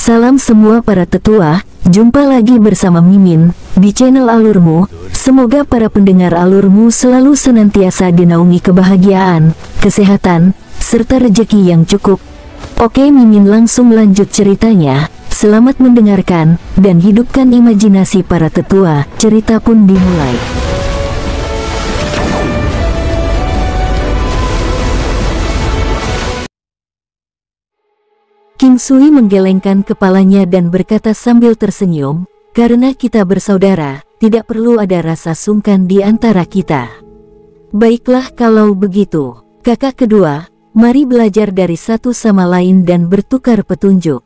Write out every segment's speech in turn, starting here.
Salam semua para tetua, jumpa lagi bersama Mimin di channel Alurmu. Semoga para pendengar Alurmu selalu senantiasa dinaungi kebahagiaan, kesehatan, serta rezeki yang cukup. Oke, Mimin langsung lanjut ceritanya. Selamat mendengarkan dan hidupkan imajinasi para tetua. Cerita pun dimulai. King Sui menggelengkan kepalanya dan berkata sambil tersenyum, "Karena kita bersaudara, tidak perlu ada rasa sungkan di antara kita." "Baiklah kalau begitu, kakak kedua, mari belajar dari satu sama lain dan bertukar petunjuk."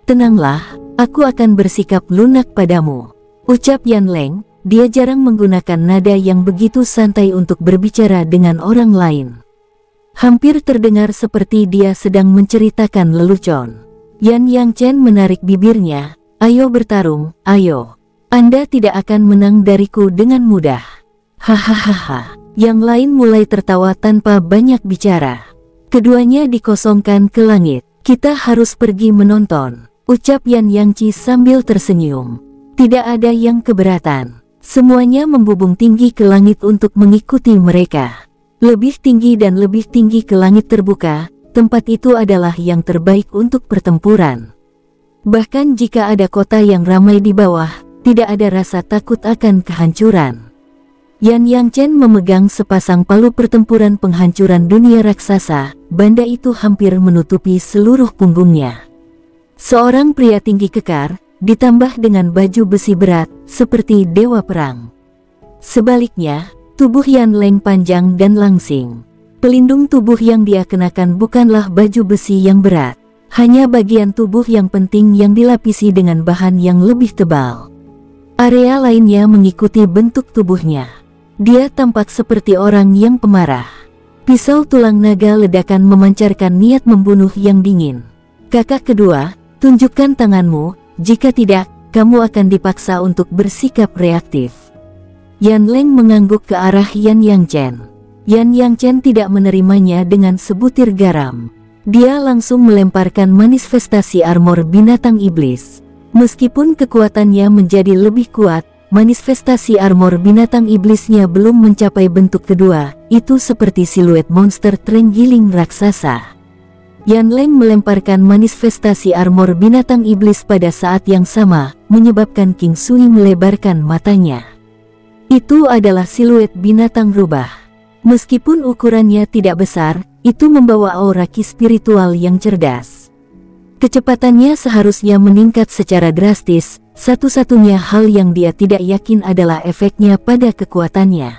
"Tenanglah, aku akan bersikap lunak padamu," ucap Yan Leng. Dia jarang menggunakan nada yang begitu santai untuk berbicara dengan orang lain. Hampir terdengar seperti dia sedang menceritakan lelucon. Yan Yang Chen menarik bibirnya. "Ayo bertarung, ayo. Anda tidak akan menang dariku dengan mudah." "Hahaha." Yang lain mulai tertawa tanpa banyak bicara. Keduanya dikosongkan ke langit. "Kita harus pergi menonton," ucap Yan Yang Ci sambil tersenyum. Tidak ada yang keberatan. Semuanya membubung tinggi ke langit untuk mengikuti mereka. Lebih tinggi dan lebih tinggi ke langit terbuka, tempat itu adalah yang terbaik untuk pertempuran. Bahkan jika ada kota yang ramai di bawah, tidak ada rasa takut akan kehancuran. Yan Yang Chen memegang sepasang palu pertempuran penghancuran dunia raksasa, benda itu hampir menutupi seluruh punggungnya. Seorang pria tinggi kekar, ditambah dengan baju besi berat, seperti dewa perang. Sebaliknya, tubuh Yan Leng panjang dan langsing. Pelindung tubuh yang dia kenakan bukanlah baju besi yang berat, hanya bagian tubuh yang penting yang dilapisi dengan bahan yang lebih tebal. Area lainnya mengikuti bentuk tubuhnya. Dia tampak seperti orang yang pemarah. Pisau tulang naga ledakan memancarkan niat membunuh yang dingin. "Kakak kedua, tunjukkan tanganmu, jika tidak, kamu akan dipaksa untuk bersikap reaktif." Yan Leng mengangguk ke arah Yan Yang Chen. Yan Yang Chen tidak menerimanya dengan sebutir garam. Dia langsung melemparkan manifestasi armor binatang iblis. Meskipun kekuatannya menjadi lebih kuat, manifestasi armor binatang iblisnya belum mencapai bentuk kedua, itu seperti siluet monster terenggiling raksasa. Yan Leng melemparkan manifestasi armor binatang iblis pada saat yang sama, menyebabkan King Sui melebarkan matanya. Itu adalah siluet binatang rubah. Meskipun ukurannya tidak besar, itu membawa aura ki spiritual yang cerdas. Kecepatannya seharusnya meningkat secara drastis. Satu-satunya hal yang dia tidak yakin adalah efeknya pada kekuatannya.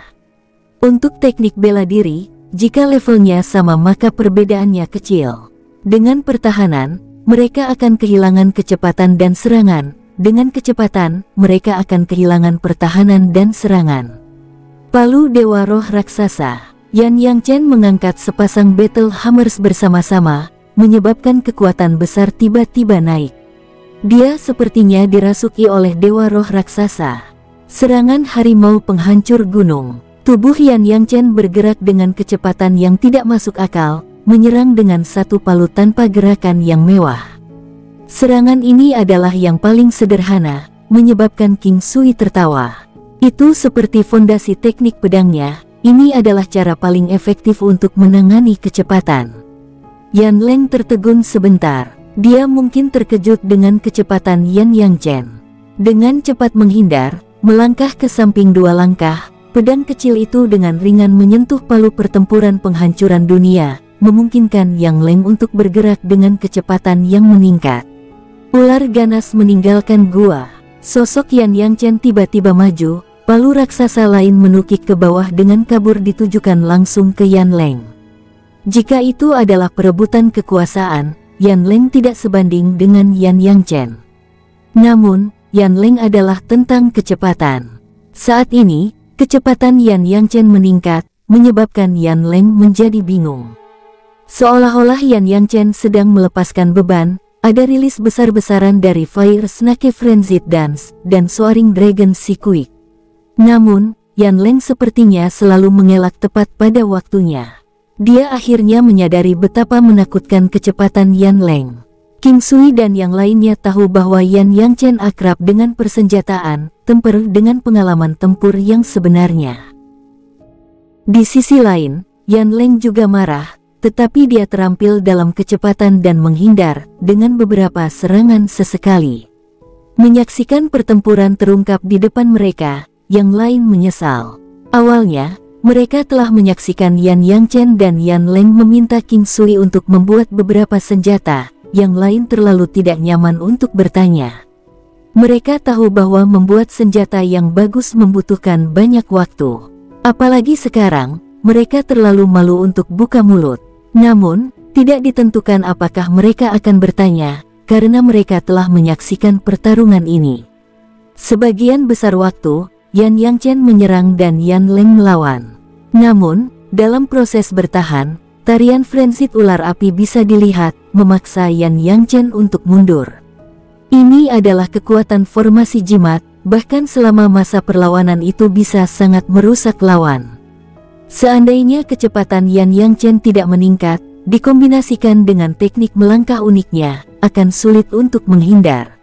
Untuk teknik bela diri, jika levelnya sama maka perbedaannya kecil. Dengan pertahanan, mereka akan kehilangan kecepatan dan serangan. Dengan kecepatan, mereka akan kehilangan pertahanan dan serangan. Palu Dewa Roh Raksasa. Yan Yang Chen mengangkat sepasang battle hammers bersama-sama, menyebabkan kekuatan besar tiba-tiba naik. Dia sepertinya dirasuki oleh Dewa Roh Raksasa. Serangan harimau penghancur gunung. Tubuh Yan Yang Chen bergerak dengan kecepatan yang tidak masuk akal, menyerang dengan satu palu tanpa gerakan yang mewah. Serangan ini adalah yang paling sederhana, menyebabkan King Sui tertawa. Itu seperti fondasi teknik pedangnya, ini adalah cara paling efektif untuk menangani kecepatan. Yan Leng tertegun sebentar, dia mungkin terkejut dengan kecepatan Yan Yang Chen. Dengan cepat menghindar, melangkah ke samping 2 langkah, pedang kecil itu dengan ringan menyentuh palu pertempuran penghancuran dunia, memungkinkan Yang Leng untuk bergerak dengan kecepatan yang meningkat. Ular ganas meninggalkan gua. Sosok Yan Yang Chen tiba-tiba maju, palu raksasa lain menukik ke bawah dengan kabur ditujukan langsung ke Yan Leng. Jika itu adalah perebutan kekuasaan, Yan Leng tidak sebanding dengan Yan Yang Chen. Namun, Yan Leng adalah tentang kecepatan. Saat ini, kecepatan Yan Yang Chen meningkat, menyebabkan Yan Leng menjadi bingung. Seolah-olah Yan Yang Chen sedang melepaskan beban. Ada rilis besar-besaran dari Fire Snake Frenzied Dance dan Soaring Dragon Sequik. Namun, Yan Leng sepertinya selalu mengelak tepat pada waktunya. Dia akhirnya menyadari betapa menakutkan kecepatan Yan Leng. King Sui dan yang lainnya tahu bahwa Yan Yangchen akrab dengan persenjataan, tempur dengan pengalaman tempur yang sebenarnya. Di sisi lain, Yan Leng juga marah, tetapi dia terampil dalam kecepatan dan menghindar dengan beberapa serangan sesekali. Menyaksikan pertempuran terungkap di depan mereka, yang lain menyesal. Awalnya, mereka telah menyaksikan Yan Yangchen dan Yan Leng meminta King Sui untuk membuat beberapa senjata, yang lain terlalu tidak nyaman untuk bertanya. Mereka tahu bahwa membuat senjata yang bagus membutuhkan banyak waktu. Apalagi sekarang, mereka terlalu malu untuk buka mulut. Namun, tidak ditentukan apakah mereka akan bertanya, karena mereka telah menyaksikan pertarungan ini. Sebagian besar waktu, Yan Yangchen menyerang dan Yan Leng melawan. Namun, dalam proses bertahan, tarian frensit ular api bisa dilihat, memaksa Yan Yangchen untuk mundur. Ini adalah kekuatan formasi jimat, bahkan selama masa perlawanan itu bisa sangat merusak lawan. Seandainya kecepatan Yan Yangchen tidak meningkat, dikombinasikan dengan teknik melangkah uniknya, akan sulit untuk menghindar.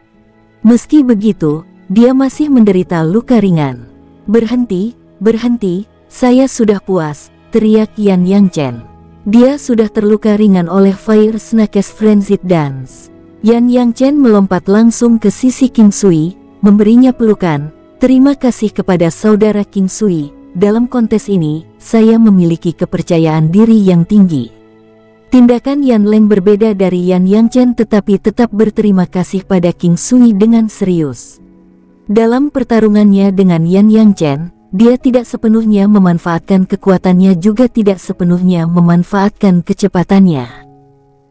Meski begitu, dia masih menderita luka ringan. "Berhenti, berhenti, saya sudah puas," teriak Yan Yangchen. Dia sudah terluka ringan oleh Fire Snake's Frenzied Dance. Yan Yangchen melompat langsung ke sisi King Sui, memberinya pelukan. "Terima kasih kepada saudara King Sui. Dalam kontes ini, saya memiliki kepercayaan diri yang tinggi." Tindakan Yan Leng berbeda dari Yan Yangchen tetapi tetap berterima kasih pada King Sui dengan serius. Dalam pertarungannya dengan Yan Yangchen, dia tidak sepenuhnya memanfaatkan kekuatannya juga tidak sepenuhnya memanfaatkan kecepatannya.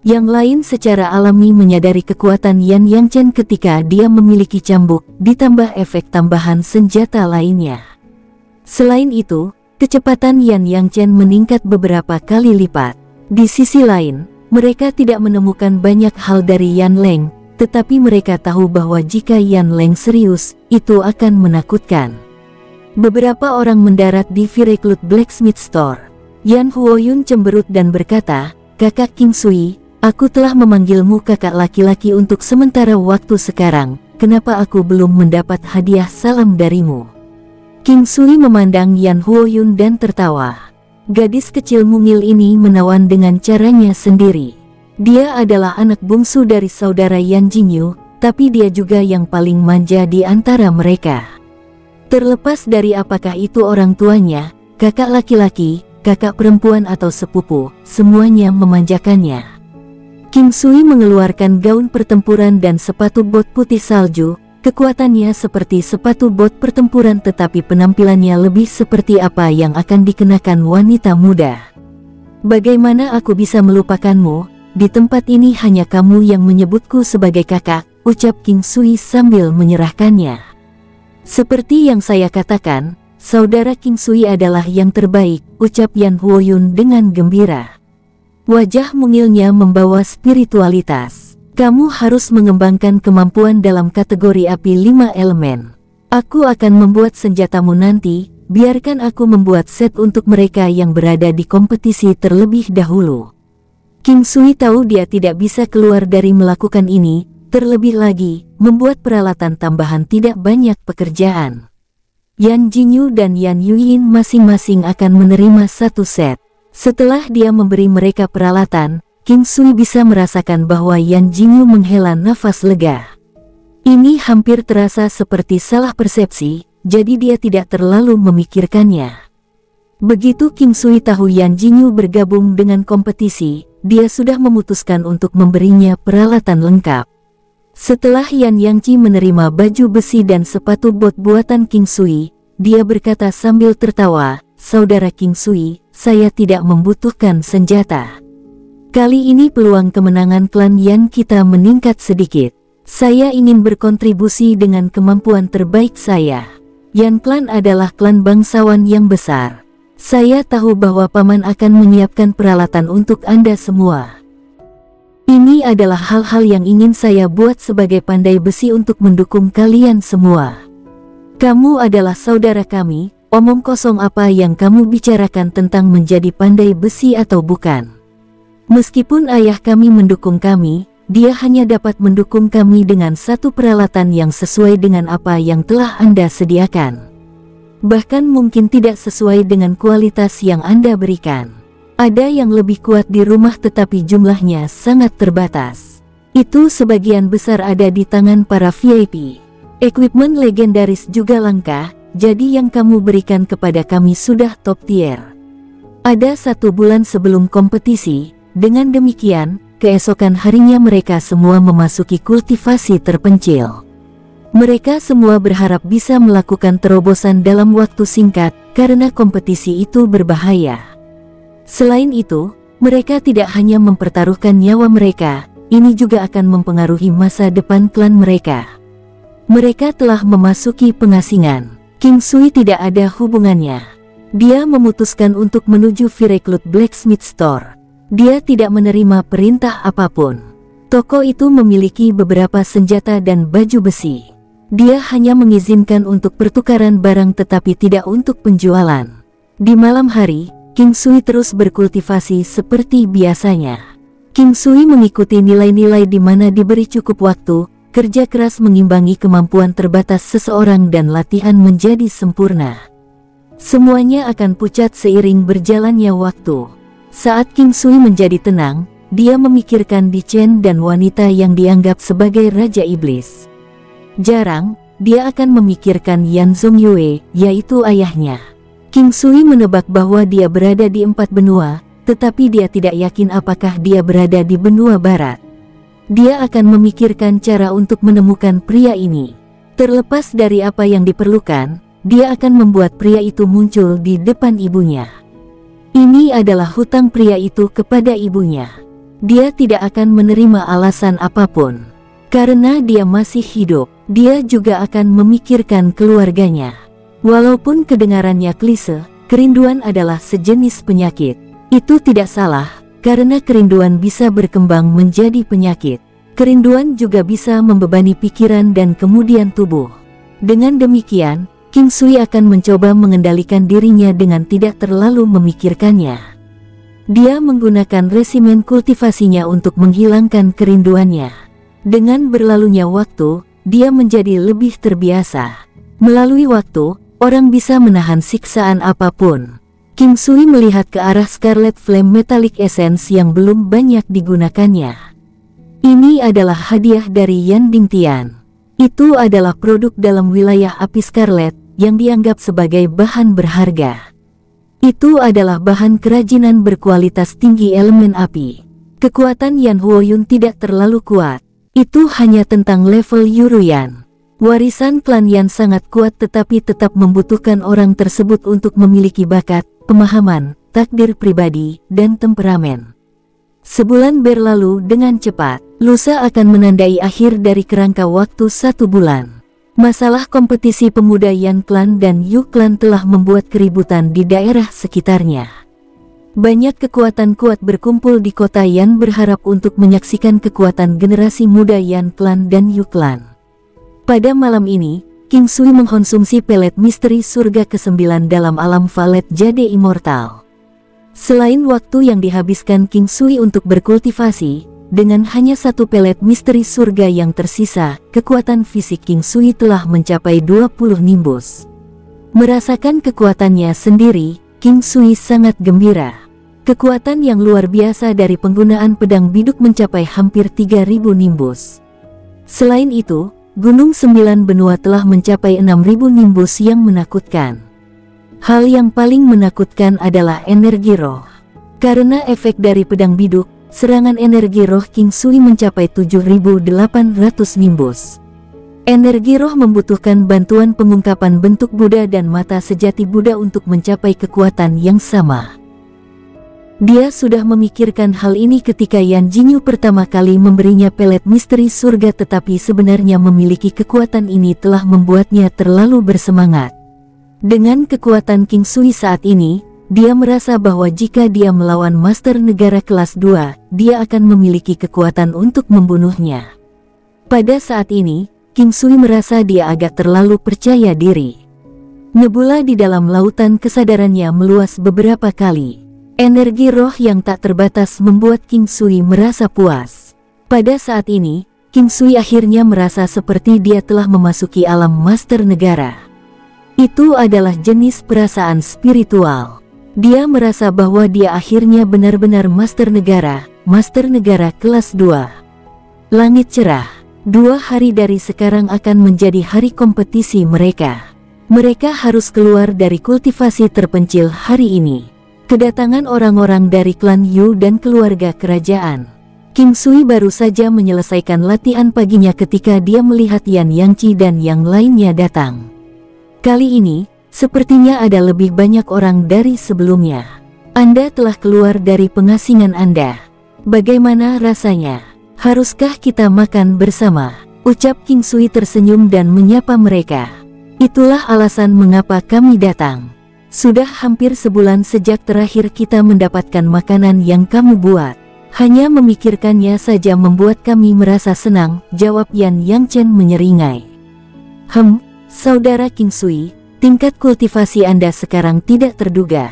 Yang lain secara alami menyadari kekuatan Yan Yangchen ketika dia memiliki cambuk, ditambah efek tambahan senjata lainnya. Selain itu, kecepatan Yan Yangchen meningkat beberapa kali lipat. Di sisi lain, mereka tidak menemukan banyak hal dari Yan Leng, tetapi mereka tahu bahwa jika Yan Leng serius, itu akan menakutkan. Beberapa orang mendarat di Vireclute Blacksmith Store. Yan Huoyun cemberut dan berkata, "Kakak King Sui, aku telah memanggilmu kakak laki-laki untuk sementara waktu sekarang, kenapa aku belum mendapat hadiah salam darimu?" King Sui memandang Yan Huoyun dan tertawa. Gadis kecil mungil ini menawan dengan caranya sendiri. Dia adalah anak bungsu dari saudara Yan Jingyu, tapi dia juga yang paling manja di antara mereka. Terlepas dari apakah itu orang tuanya, kakak laki-laki, kakak perempuan atau sepupu, semuanya memanjakannya. King Sui mengeluarkan gaun pertempuran dan sepatu bot putih salju. Kekuatannya seperti sepatu bot pertempuran tetapi penampilannya lebih seperti apa yang akan dikenakan wanita muda. "Bagaimana aku bisa melupakanmu? Di tempat ini hanya kamu yang menyebutku sebagai kakak," ucap King Sui sambil menyerahkannya. "Seperti yang saya katakan, saudara King Sui adalah yang terbaik," ucap Yan Huoyun dengan gembira. Wajah mungilnya membawa spiritualitas. "Kamu harus mengembangkan kemampuan dalam kategori api 5 elemen. Aku akan membuat senjatamu nanti, biarkan aku membuat set untuk mereka yang berada di kompetisi terlebih dahulu." King Sui tahu dia tidak bisa keluar dari melakukan ini, terlebih lagi, membuat peralatan tambahan tidak banyak pekerjaan. Yan Jingyu dan Yan Yuyin masing-masing akan menerima satu set. Setelah dia memberi mereka peralatan, King Sui bisa merasakan bahwa Yan Jingyu menghela nafas lega. Ini hampir terasa seperti salah persepsi, jadi dia tidak terlalu memikirkannya. Begitu King Sui tahu Yan Jingyu bergabung dengan kompetisi, dia sudah memutuskan untuk memberinya peralatan lengkap. Setelah Yan Yangchi menerima baju besi dan sepatu bot buatan King Sui, dia berkata sambil tertawa, "Saudara King Sui, saya tidak membutuhkan senjata. Kali ini peluang kemenangan klan Yan kita meningkat sedikit. Saya ingin berkontribusi dengan kemampuan terbaik saya. Yan Clan adalah klan bangsawan yang besar. Saya tahu bahwa paman akan menyiapkan peralatan untuk Anda semua. Ini adalah hal-hal yang ingin saya buat sebagai pandai besi untuk mendukung kalian semua. Kamu adalah saudara kami, omong kosong apa yang kamu bicarakan tentang menjadi pandai besi atau bukan. Meskipun ayah kami mendukung kami, dia hanya dapat mendukung kami dengan satu peralatan yang sesuai dengan apa yang telah Anda sediakan. Bahkan mungkin tidak sesuai dengan kualitas yang Anda berikan. Ada yang lebih kuat di rumah tetapi jumlahnya sangat terbatas. Itu sebagian besar ada di tangan para VIP. Equipment legendaris juga langka, jadi yang kamu berikan kepada kami sudah top tier. Ada 1 bulan sebelum kompetisi, dengan demikian, keesokan harinya mereka semua memasuki kultivasi terpencil. Mereka semua berharap bisa melakukan terobosan dalam waktu singkat, karena kompetisi itu berbahaya. Selain itu, mereka tidak hanya mempertaruhkan nyawa mereka, ini juga akan mempengaruhi masa depan klan mereka. Mereka telah memasuki pengasingan. King Sui tidak ada hubungannya. Dia memutuskan untuk menuju Vireclut Blacksmith Store. Dia tidak menerima perintah apapun. Toko itu memiliki beberapa senjata dan baju besi. Dia hanya mengizinkan untuk pertukaran barang tetapi tidak untuk penjualan. Di malam hari, King Sui terus berkultivasi seperti biasanya. King Sui mengikuti nilai-nilai di mana diberi cukup waktu, kerja keras mengimbangi kemampuan terbatas seseorang dan latihan menjadi sempurna. Semuanya akan pucat seiring berjalannya waktu. Saat King Sui menjadi tenang, dia memikirkan Di Chen dan wanita yang dianggap sebagai Raja Iblis. Jarang, dia akan memikirkan Yan Zongyue, yaitu ayahnya. King Sui menebak bahwa dia berada di 4 benua, tetapi dia tidak yakin apakah dia berada di benua barat. Dia akan memikirkan cara untuk menemukan pria ini. Terlepas dari apa yang diperlukan, dia akan membuat pria itu muncul di depan ibunya. Ini adalah hutang pria itu kepada ibunya. Dia tidak akan menerima alasan apapun. Karena dia masih hidup, dia juga akan memikirkan keluarganya. Walaupun kedengarannya klise, kerinduan adalah sejenis penyakit. Itu tidak salah, karena kerinduan bisa berkembang menjadi penyakit. Kerinduan juga bisa membebani pikiran dan kemudian tubuh. Dengan demikian, King Sui akan mencoba mengendalikan dirinya dengan tidak terlalu memikirkannya. Dia menggunakan resimen kultivasinya untuk menghilangkan kerinduannya. Dengan berlalunya waktu, dia menjadi lebih terbiasa. Melalui waktu, orang bisa menahan siksaan apapun. King Sui melihat ke arah Scarlet Flame Metallic Essence yang belum banyak digunakannya. Ini adalah hadiah dari Yan Dingtian. Itu adalah produk dalam wilayah api Scarlet, yang dianggap sebagai bahan berharga. Itu adalah bahan kerajinan berkualitas tinggi elemen api. Kekuatan Yan Huoyun tidak terlalu kuat. Itu hanya tentang level Yuruyan. Warisan klan Yan sangat kuat tetapi tetap membutuhkan orang tersebut untuk memiliki bakat, pemahaman, takdir pribadi, dan temperamen. Sebulan berlalu dengan cepat. Lusa akan menandai akhir dari kerangka waktu 1 bulan. Masalah kompetisi pemuda Yan Clan dan Yu Clan telah membuat keributan di daerah sekitarnya. Banyak kekuatan kuat berkumpul di kota Yan berharap untuk menyaksikan kekuatan generasi muda Yan Clan dan Yu Clan. Pada malam ini, King Sui mengkonsumsi pelet misteri surga ke-9 dalam alam Valet Jade Immortal. Selain waktu yang dihabiskan King Sui untuk berkultivasi, dengan hanya 1 pelet misteri surga yang tersisa, kekuatan fisik King Sui telah mencapai 20 nimbus. Merasakan kekuatannya sendiri, King Sui sangat gembira. Kekuatan yang luar biasa dari penggunaan pedang biduk mencapai hampir 3000 nimbus. Selain itu, Gunung 9 benua telah mencapai 6000 nimbus yang menakutkan. Hal yang paling menakutkan adalah energi roh. Karena efek dari pedang biduk, serangan energi roh King Sui mencapai 7800 nimbus. Energi roh membutuhkan bantuan pengungkapan bentuk Buddha dan mata sejati Buddha untuk mencapai kekuatan yang sama. Dia sudah memikirkan hal ini ketika Yan Jinyu pertama kali memberinya pelet misteri surga, tetapi sebenarnya memiliki kekuatan ini telah membuatnya terlalu bersemangat. Dengan kekuatan King Sui saat ini, dia merasa bahwa jika dia melawan Master Negara kelas 2, dia akan memiliki kekuatan untuk membunuhnya. Pada saat ini, King Sui merasa dia agak terlalu percaya diri. Nebula di dalam lautan kesadarannya meluas beberapa kali. Energi roh yang tak terbatas membuat King Sui merasa puas. Pada saat ini, King Sui akhirnya merasa seperti dia telah memasuki alam master negara. Itu adalah jenis perasaan spiritual. Dia merasa bahwa dia akhirnya benar-benar master negara kelas 2. Langit cerah. 2 hari dari sekarang akan menjadi hari kompetisi mereka. Mereka harus keluar dari kultivasi terpencil hari ini. Kedatangan orang-orang dari klan Yu dan keluarga kerajaan. King Sui baru saja menyelesaikan latihan paginya ketika dia melihat Yan Yangqi dan yang lainnya datang. Kali ini, sepertinya ada lebih banyak orang dari sebelumnya. Anda telah keluar dari pengasingan Anda. Bagaimana rasanya? Haruskah kita makan bersama? Ucap King Sui tersenyum dan menyapa mereka. Itulah alasan mengapa kami datang. Sudah hampir sebulan sejak terakhir kita mendapatkan makanan yang kamu buat. Hanya memikirkannya saja membuat kami merasa senang, jawab Yan Yangchen menyeringai. Saudara King Sui, tingkat kultivasi Anda sekarang tidak terduga.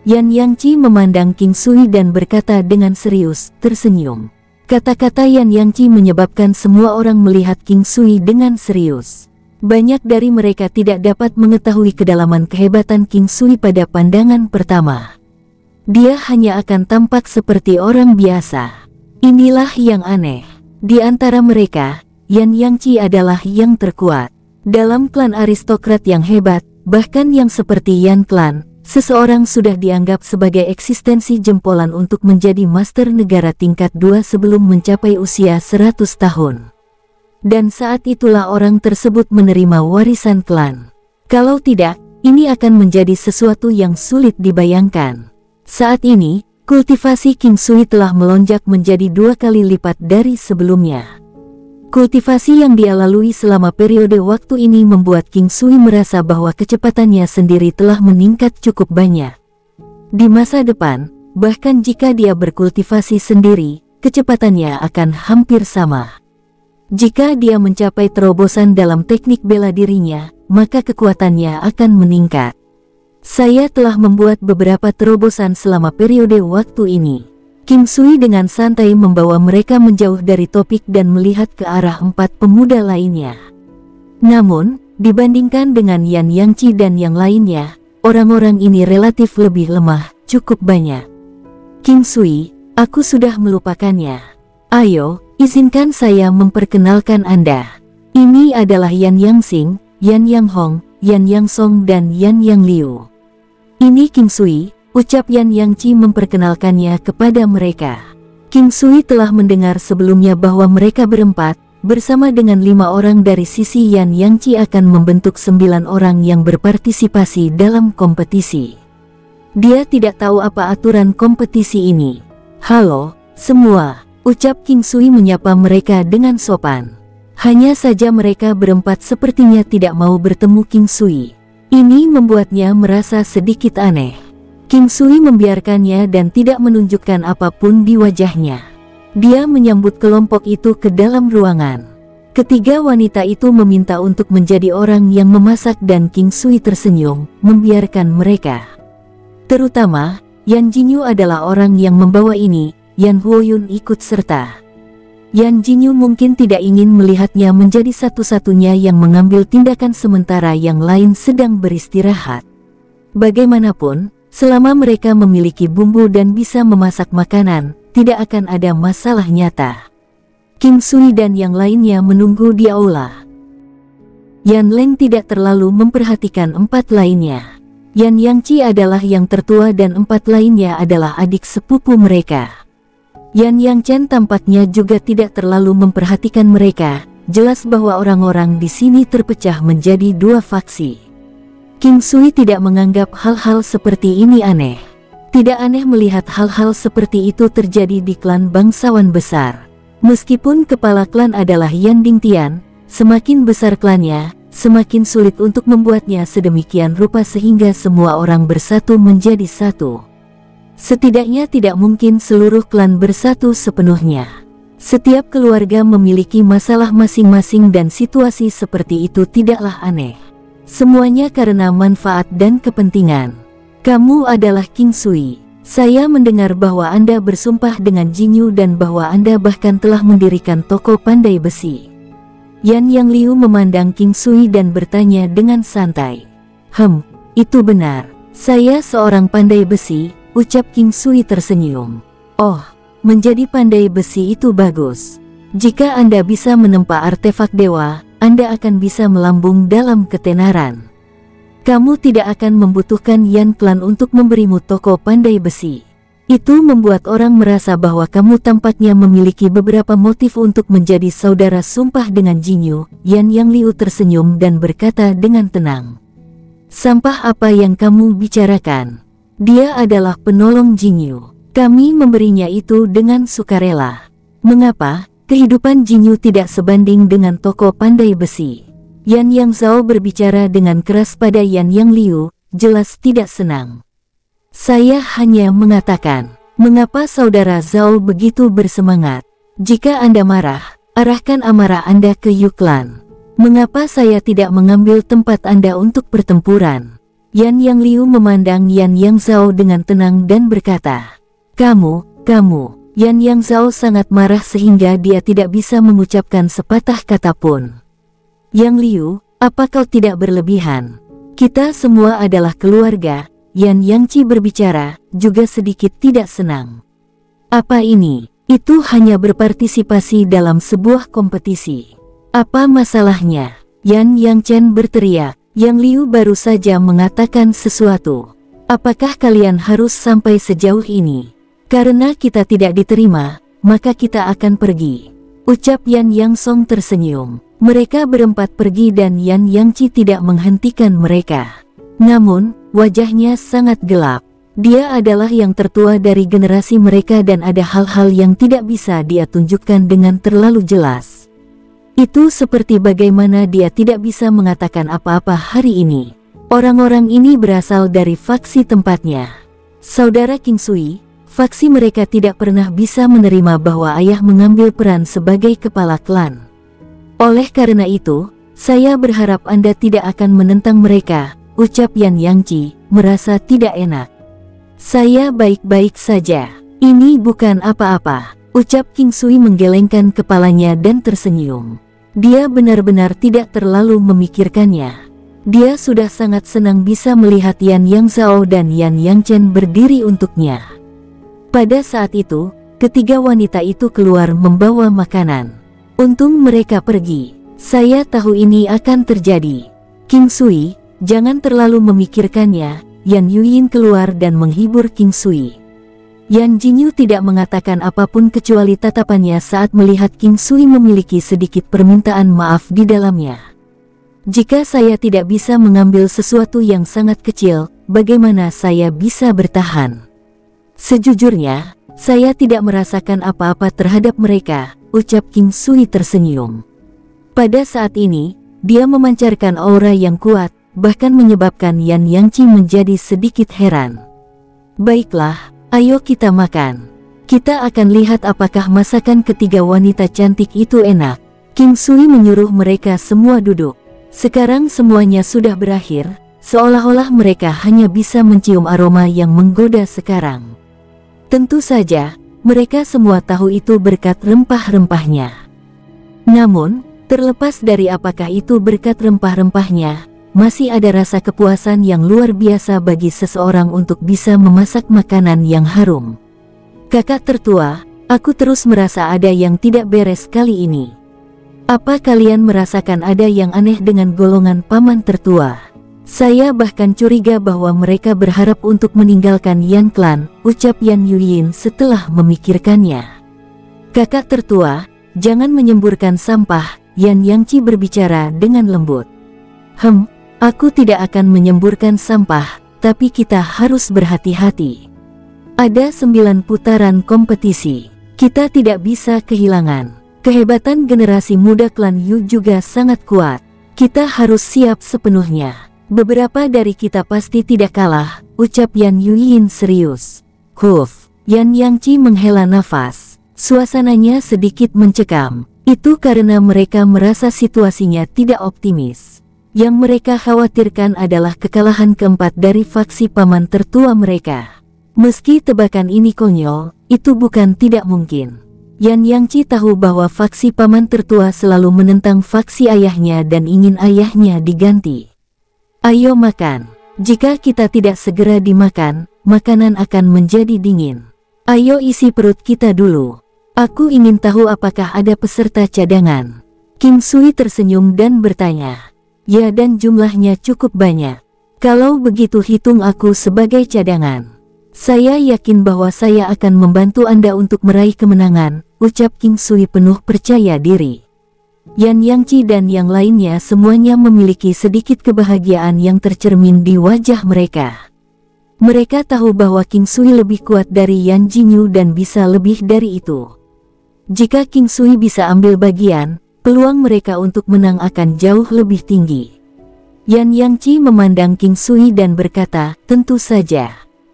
Yan Yangqi memandang King Sui dan berkata dengan serius, tersenyum. Kata-kata Yan Yangqi menyebabkan semua orang melihat King Sui dengan serius. Banyak dari mereka tidak dapat mengetahui kedalaman kehebatan King Sui pada pandangan pertama. Dia hanya akan tampak seperti orang biasa. Inilah yang aneh. Di antara mereka, Yan Yangqi adalah yang terkuat. Dalam klan aristokrat yang hebat, bahkan yang seperti Yan Clan, seseorang sudah dianggap sebagai eksistensi jempolan untuk menjadi master negara tingkat 2 sebelum mencapai usia 100 tahun. Dan saat itulah orang tersebut menerima warisan klan. Kalau tidak, ini akan menjadi sesuatu yang sulit dibayangkan. Saat ini, kultivasi King Sui telah melonjak menjadi 2 kali lipat dari sebelumnya. Kultivasi yang dia lalui selama periode waktu ini membuat King Sui merasa bahwa kecepatannya sendiri telah meningkat cukup banyak. Di masa depan, bahkan jika dia berkultivasi sendiri, kecepatannya akan hampir sama. Jika dia mencapai terobosan dalam teknik bela dirinya, maka kekuatannya akan meningkat. Saya telah membuat beberapa terobosan selama periode waktu ini. King Sui dengan santai membawa mereka menjauh dari topik dan melihat ke arah 4 pemuda lainnya. Namun, dibandingkan dengan Yan Yangqi dan yang lainnya, orang-orang ini relatif lebih lemah, cukup banyak. King Sui, aku sudah melupakannya. Ayo, izinkan saya memperkenalkan Anda. Ini adalah Yan Yangxing, Yan Yanghong, Yan Yangsong dan Yan Yangliu. Ini King Sui, ucap Yan Yangqi memperkenalkannya kepada mereka. King Sui telah mendengar sebelumnya bahwa mereka berempat, bersama dengan 5 orang dari sisi Yan Yangqi akan membentuk 9 orang yang berpartisipasi dalam kompetisi. Dia tidak tahu apa aturan kompetisi ini. Halo, semua, ucap King Sui menyapa mereka dengan sopan. Hanya saja mereka berempat sepertinya tidak mau bertemu King Sui. Ini membuatnya merasa sedikit aneh. King Sui membiarkannya dan tidak menunjukkan apapun di wajahnya. Dia menyambut kelompok itu ke dalam ruangan. Ketiga wanita itu meminta untuk menjadi orang yang memasak dan King Sui tersenyum, membiarkan mereka. Terutama, Yan Jinyu adalah orang yang membawa ini, Yan Huoyun ikut serta. Yan Jinyu mungkin tidak ingin melihatnya menjadi satu-satunya yang mengambil tindakan sementara yang lain sedang beristirahat. Bagaimanapun, selama mereka memiliki bumbu dan bisa memasak makanan, tidak akan ada masalah nyata. King Sui dan yang lainnya menunggu di aula. Yan Leng tidak terlalu memperhatikan 4 lainnya. Yan Yangqi adalah yang tertua dan 4 lainnya adalah adik sepupu mereka. Yan Yangchen tampaknya juga tidak terlalu memperhatikan mereka. Jelas bahwa orang-orang di sini terpecah menjadi 2 faksi. King Sui tidak menganggap hal-hal seperti ini aneh. Tidak aneh melihat hal-hal seperti itu terjadi di klan bangsawan besar. Meskipun kepala klan adalah Yan Dingtian, semakin besar klannya, semakin sulit untuk membuatnya sedemikian rupa sehingga semua orang bersatu menjadi satu. Setidaknya tidak mungkin seluruh klan bersatu sepenuhnya. Setiap keluarga memiliki masalah masing-masing dan situasi seperti itu tidaklah aneh. Semuanya karena manfaat dan kepentingan. Kamu adalah King Sui. Saya mendengar bahwa Anda bersumpah dengan Jinyu dan bahwa Anda bahkan telah mendirikan toko pandai besi. Yan Yang Liu memandang King Sui dan bertanya dengan santai. Itu benar. Saya seorang pandai besi, ucap King Sui tersenyum. Oh, menjadi pandai besi itu bagus. Jika Anda bisa menempa artefak dewa, Anda akan bisa melambung dalam ketenaran. Kamu tidak akan membutuhkan Yan Clan untuk memberimu toko pandai besi. Itu membuat orang merasa bahwa kamu tampaknya memiliki beberapa motif untuk menjadi saudara sumpah dengan Jinyu. Yan Yang Liu tersenyum dan berkata dengan tenang. Sampah apa yang kamu bicarakan? Dia adalah penolong Jinyu. Kami memberinya itu dengan sukarela. Mengapa? Kehidupan Jinyu tidak sebanding dengan toko pandai besi. Yan Yang Zhao berbicara dengan keras pada Yan Yang Liu, jelas tidak senang. Saya hanya mengatakan, mengapa saudara Zhao begitu bersemangat? Jika Anda marah, arahkan amarah Anda ke Yu Clan. Mengapa saya tidak mengambil tempat Anda untuk pertempuran? Yan Yang Liu memandang Yan Yang Zhao dengan tenang dan berkata, Kamu. Yan Yang Zhao sangat marah sehingga dia tidak bisa mengucapkan sepatah kata pun. Yang Liu, apa kau tidak berlebihan? Kita semua adalah keluarga. Yan Yangci berbicara, juga sedikit tidak senang. Apa ini? Itu hanya berpartisipasi dalam sebuah kompetisi. Apa masalahnya? Yan Yangchen berteriak. Yang Liu baru saja mengatakan sesuatu. Apakah kalian harus sampai sejauh ini? Karena kita tidak diterima, maka kita akan pergi. Ucap Yan Yang Song tersenyum. Mereka berempat pergi dan Yan Yangci tidak menghentikan mereka. Namun, wajahnya sangat gelap. Dia adalah yang tertua dari generasi mereka dan ada hal-hal yang tidak bisa dia tunjukkan dengan terlalu jelas. Itu seperti bagaimana dia tidak bisa mengatakan apa-apa hari ini. Orang-orang ini berasal dari faksi tempatnya. Saudara King Sui, faksi mereka tidak pernah bisa menerima bahwa ayah mengambil peran sebagai kepala klan. Oleh karena itu, saya berharap Anda tidak akan menentang mereka, ucap Yan Yangci, merasa tidak enak. Saya baik-baik saja. Ini bukan apa-apa, ucap King Sui menggelengkan kepalanya dan tersenyum. Dia benar-benar tidak terlalu memikirkannya. Dia sudah sangat senang bisa melihat Yan Yang Zhao dan Yan Yangchen berdiri untuknya. Pada saat itu, ketiga wanita itu keluar membawa makanan. Untung mereka pergi. Saya tahu ini akan terjadi. King Sui, jangan terlalu memikirkannya. Yan Yuyin keluar dan menghibur King Sui. Yan Jinyu tidak mengatakan apapun kecuali tatapannya saat melihat King Sui memiliki sedikit permintaan maaf di dalamnya. Jika saya tidak bisa mengambil sesuatu yang sangat kecil, bagaimana saya bisa bertahan? Sejujurnya, saya tidak merasakan apa-apa terhadap mereka, ucap King Sui tersenyum. Pada saat ini, dia memancarkan aura yang kuat, bahkan menyebabkan Yan Yangci menjadi sedikit heran. Baiklah, ayo kita makan. Kita akan lihat apakah masakan ketiga wanita cantik itu enak. King Sui menyuruh mereka semua duduk. Sekarang semuanya sudah berakhir, seolah-olah mereka hanya bisa mencium aroma yang menggoda sekarang. Tentu saja, mereka semua tahu itu berkat rempah-rempahnya. Namun, terlepas dari apakah itu berkat rempah-rempahnya, masih ada rasa kepuasan yang luar biasa bagi seseorang untuk bisa memasak makanan yang harum. Kakak tertua, aku terus merasa ada yang tidak beres kali ini. Apa kalian merasakan ada yang aneh dengan golongan paman tertua? Saya bahkan curiga bahwa mereka berharap untuk meninggalkan Yan Clan, ucap Yan Yuyin setelah memikirkannya. Kakak tertua, jangan menyemburkan sampah, Yan Yangci berbicara dengan lembut. Aku tidak akan menyemburkan sampah, tapi kita harus berhati-hati. Ada 9 putaran kompetisi. Kita tidak bisa kehilangan. Kehebatan generasi muda klan Yu juga sangat kuat. Kita harus siap sepenuhnya. Beberapa dari kita pasti tidak kalah, ucap Yan Yuyin serius. Yan Yangci menghela nafas. Suasananya sedikit mencekam. Itu karena mereka merasa situasinya tidak optimis. Yang mereka khawatirkan adalah kekalahan keempat dari faksi paman tertua mereka. Meski tebakan ini konyol, itu bukan tidak mungkin. Yan Yangci tahu bahwa faksi paman tertua selalu menentang faksi ayahnya dan ingin ayahnya diganti. Ayo makan. Jika kita tidak segera dimakan, makanan akan menjadi dingin. Ayo isi perut kita dulu. Aku ingin tahu apakah ada peserta cadangan. King Sui tersenyum dan bertanya. Ya, dan jumlahnya cukup banyak. Kalau begitu hitung aku sebagai cadangan. Saya yakin bahwa saya akan membantu Anda untuk meraih kemenangan, ucap King Sui penuh percaya diri. Yan Yangci dan yang lainnya semuanya memiliki sedikit kebahagiaan yang tercermin di wajah mereka. Mereka tahu bahwa King Sui lebih kuat dari Yan Jinyu dan bisa lebih dari itu. Jika King Sui bisa ambil bagian, peluang mereka untuk menang akan jauh lebih tinggi. Yan Yangci memandang King Sui dan berkata, tentu saja.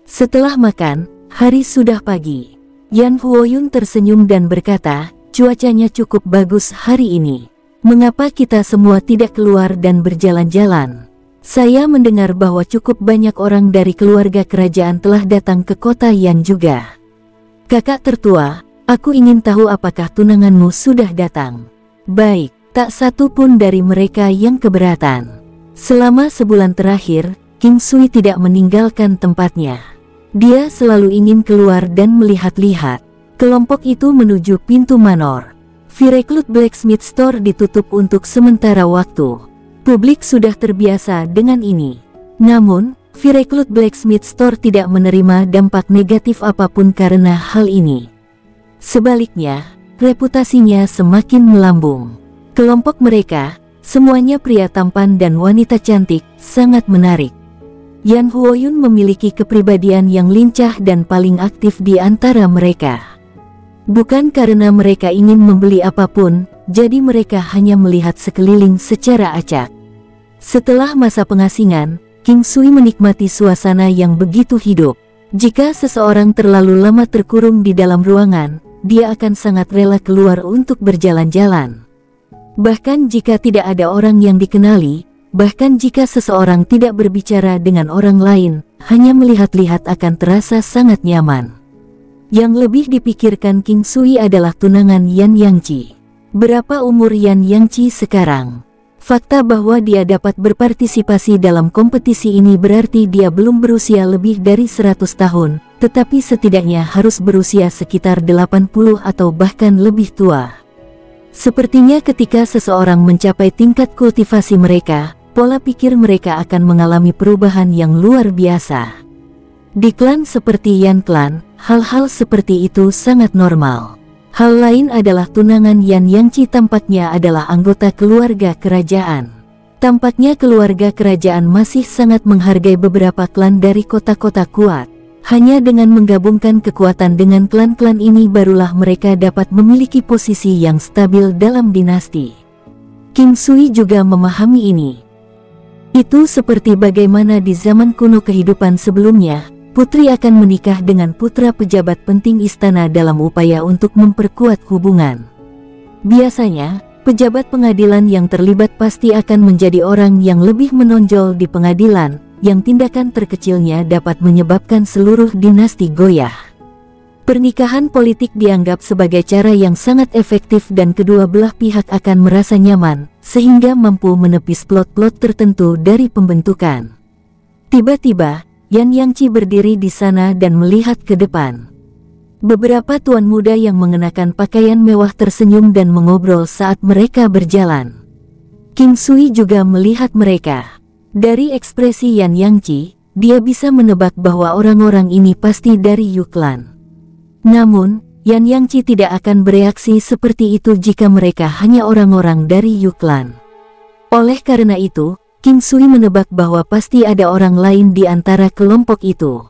Setelah makan, hari sudah pagi. Yan Huoyun tersenyum dan berkata, cuacanya cukup bagus hari ini. Mengapa kita semua tidak keluar dan berjalan-jalan? Saya mendengar bahwa cukup banyak orang dari keluarga kerajaan telah datang ke kota Yan juga. Kakak tertua, aku ingin tahu apakah tunanganmu sudah datang. Baik, tak satu pun dari mereka yang keberatan. Selama sebulan terakhir, King Sui tidak meninggalkan tempatnya. Dia selalu ingin keluar dan melihat-lihat. Kelompok itu menuju pintu manor. Vireclut Blacksmith Store ditutup untuk sementara waktu. Publik sudah terbiasa dengan ini. Namun, Vireclut Blacksmith Store tidak menerima dampak negatif apapun karena hal ini. Sebaliknya, reputasinya semakin melambung. Kelompok mereka, semuanya pria tampan dan wanita cantik, sangat menarik. Yan Huoyun memiliki kepribadian yang lincah dan paling aktif di antara mereka. Bukan karena mereka ingin membeli apapun, jadi mereka hanya melihat sekeliling secara acak. Setelah masa pengasingan, King Sui menikmati suasana yang begitu hidup. Jika seseorang terlalu lama terkurung di dalam ruangan, dia akan sangat rela keluar untuk berjalan-jalan. Bahkan jika tidak ada orang yang dikenali, bahkan jika seseorang tidak berbicara dengan orang lain, hanya melihat-lihat akan terasa sangat nyaman. Yang lebih dipikirkan King Sui adalah tunangan Yan Yangci. Berapa umur Yan Yangci sekarang? Fakta bahwa dia dapat berpartisipasi dalam kompetisi ini berarti dia belum berusia lebih dari 100 tahun, tetapi setidaknya harus berusia sekitar 80 atau bahkan lebih tua. Sepertinya ketika seseorang mencapai tingkat kultivasi mereka, pola pikir mereka akan mengalami perubahan yang luar biasa. Di klan seperti Yan Clan, hal-hal seperti itu sangat normal. Hal lain adalah tunangan Yan Yangci tampaknya adalah anggota keluarga kerajaan. Tampaknya keluarga kerajaan masih sangat menghargai beberapa klan dari kota-kota kuat. Hanya dengan menggabungkan kekuatan dengan klan-klan ini barulah mereka dapat memiliki posisi yang stabil dalam dinasti. King Sui juga memahami ini. Itu seperti bagaimana di zaman kuno kehidupan sebelumnya, putri akan menikah dengan putra pejabat penting istana dalam upaya untuk memperkuat hubungan. Biasanya, pejabat pengadilan yang terlibat pasti akan menjadi orang yang lebih menonjol di pengadilan, yang tindakan terkecilnya dapat menyebabkan seluruh dinasti goyah. Pernikahan politik dianggap sebagai cara yang sangat efektif dan kedua belah pihak akan merasa nyaman, sehingga mampu menepis plot-plot tertentu dari pembentukan. Tiba-tiba, Yan Yangci berdiri di sana dan melihat ke depan. Beberapa tuan muda yang mengenakan pakaian mewah tersenyum dan mengobrol saat mereka berjalan. King Sui juga melihat mereka. Dari ekspresi Yan Yangci, dia bisa menebak bahwa orang-orang ini pasti dari Yu Clan. Namun, Yan Yangci tidak akan bereaksi seperti itu jika mereka hanya orang-orang dari Yu Clan. Oleh karena itu, King Sui menebak bahwa pasti ada orang lain di antara kelompok itu.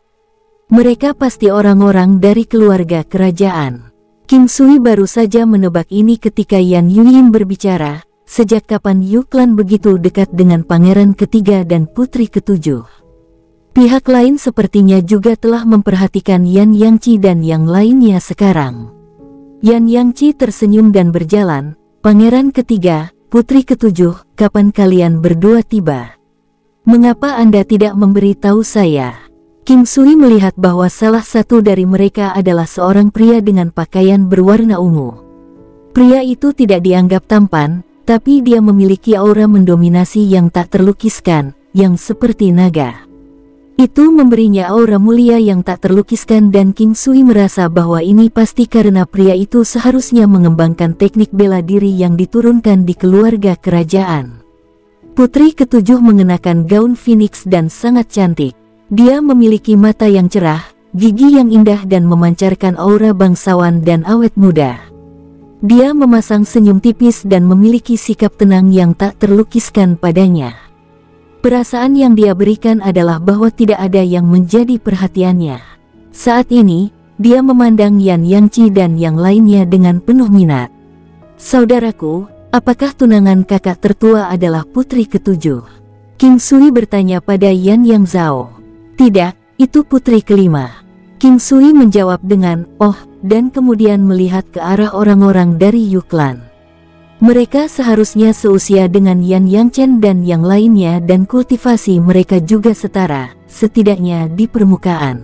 Mereka pasti orang-orang dari keluarga kerajaan. King Sui baru saja menebak ini ketika Yan Yuyin berbicara. Sejak kapan Yu Clan begitu dekat dengan pangeran ketiga dan putri ketujuh? Pihak lain sepertinya juga telah memperhatikan Yan Yangci dan yang lainnya sekarang. Yan Yangci tersenyum dan berjalan. Pangeran ketiga, putri ketujuh, kapan kalian berdua tiba? Mengapa Anda tidak memberitahu saya? King Sui melihat bahwa salah satu dari mereka adalah seorang pria dengan pakaian berwarna ungu. Pria itu tidak dianggap tampan, tapi dia memiliki aura mendominasi yang tak terlukiskan, yang seperti naga. Itu memberinya aura mulia yang tak terlukiskan dan King Sui merasa bahwa ini pasti karena pria itu seharusnya mengembangkan teknik bela diri yang diturunkan di keluarga kerajaan. Putri ketujuh mengenakan gaun phoenix dan sangat cantik. Dia memiliki mata yang cerah, gigi yang indah dan memancarkan aura bangsawan dan awet muda. Dia memasang senyum tipis dan memiliki sikap tenang yang tak terlukiskan padanya. Perasaan yang dia berikan adalah bahwa tidak ada yang menjadi perhatiannya. Saat ini, dia memandang Yan Yangci dan yang lainnya dengan penuh minat. "Saudaraku, apakah tunangan kakak tertua adalah putri ketujuh?" King Sui bertanya pada Yan Yang Zhao. "Tidak, itu putri kelima." King Sui menjawab dengan "oh" dan kemudian melihat ke arah orang-orang dari Yuklan. Mereka seharusnya seusia dengan Yan Yangchen dan yang lainnya dan kultivasi mereka juga setara, setidaknya di permukaan.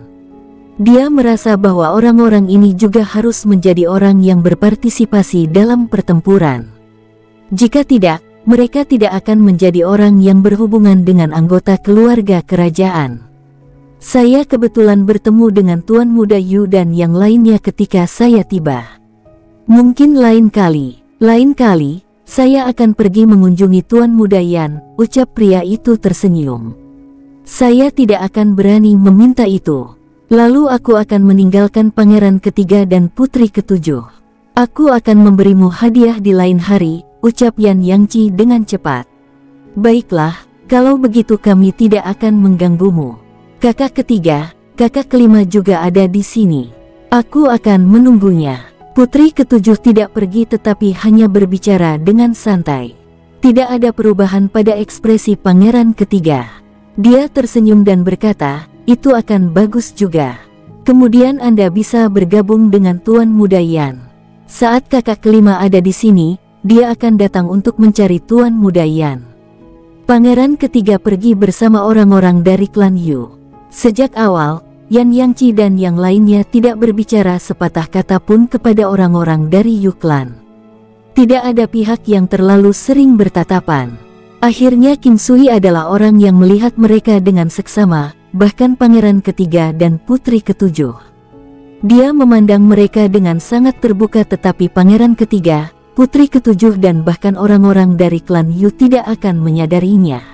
Dia merasa bahwa orang-orang ini juga harus menjadi orang yang berpartisipasi dalam pertempuran. Jika tidak, mereka tidak akan menjadi orang yang berhubungan dengan anggota keluarga kerajaan. "Saya kebetulan bertemu dengan Tuan Muda Yu dan yang lainnya ketika saya tiba. Mungkin lain kali saya akan pergi mengunjungi Tuan Muda Yan," ucap pria itu tersenyum. "Saya tidak akan berani meminta itu. Lalu aku akan meninggalkan pangeran ketiga dan putri ketujuh. Aku akan memberimu hadiah di lain hari," ucap Yan Yangci dengan cepat. "Baiklah, kalau begitu kami tidak akan mengganggumu. Kakak ketiga, kakak kelima juga ada di sini. Aku akan menunggunya." Putri ketujuh tidak pergi tetapi hanya berbicara dengan santai. Tidak ada perubahan pada ekspresi pangeran ketiga. Dia tersenyum dan berkata, "Itu akan bagus juga. Kemudian Anda bisa bergabung dengan Tuan Muda Yan. Saat kakak kelima ada di sini, dia akan datang untuk mencari Tuan Muda Yan." Pangeran ketiga pergi bersama orang-orang dari klan Yu. Sejak awal, Yan Yangci dan yang lainnya tidak berbicara sepatah kata pun kepada orang-orang dari Yu Clan. Tidak ada pihak yang terlalu sering bertatapan. Akhirnya King Sui adalah orang yang melihat mereka dengan seksama, bahkan pangeran ketiga dan putri ketujuh. Dia memandang mereka dengan sangat terbuka tetapi pangeran ketiga, putri ketujuh dan bahkan orang-orang dari klan Yu tidak akan menyadarinya.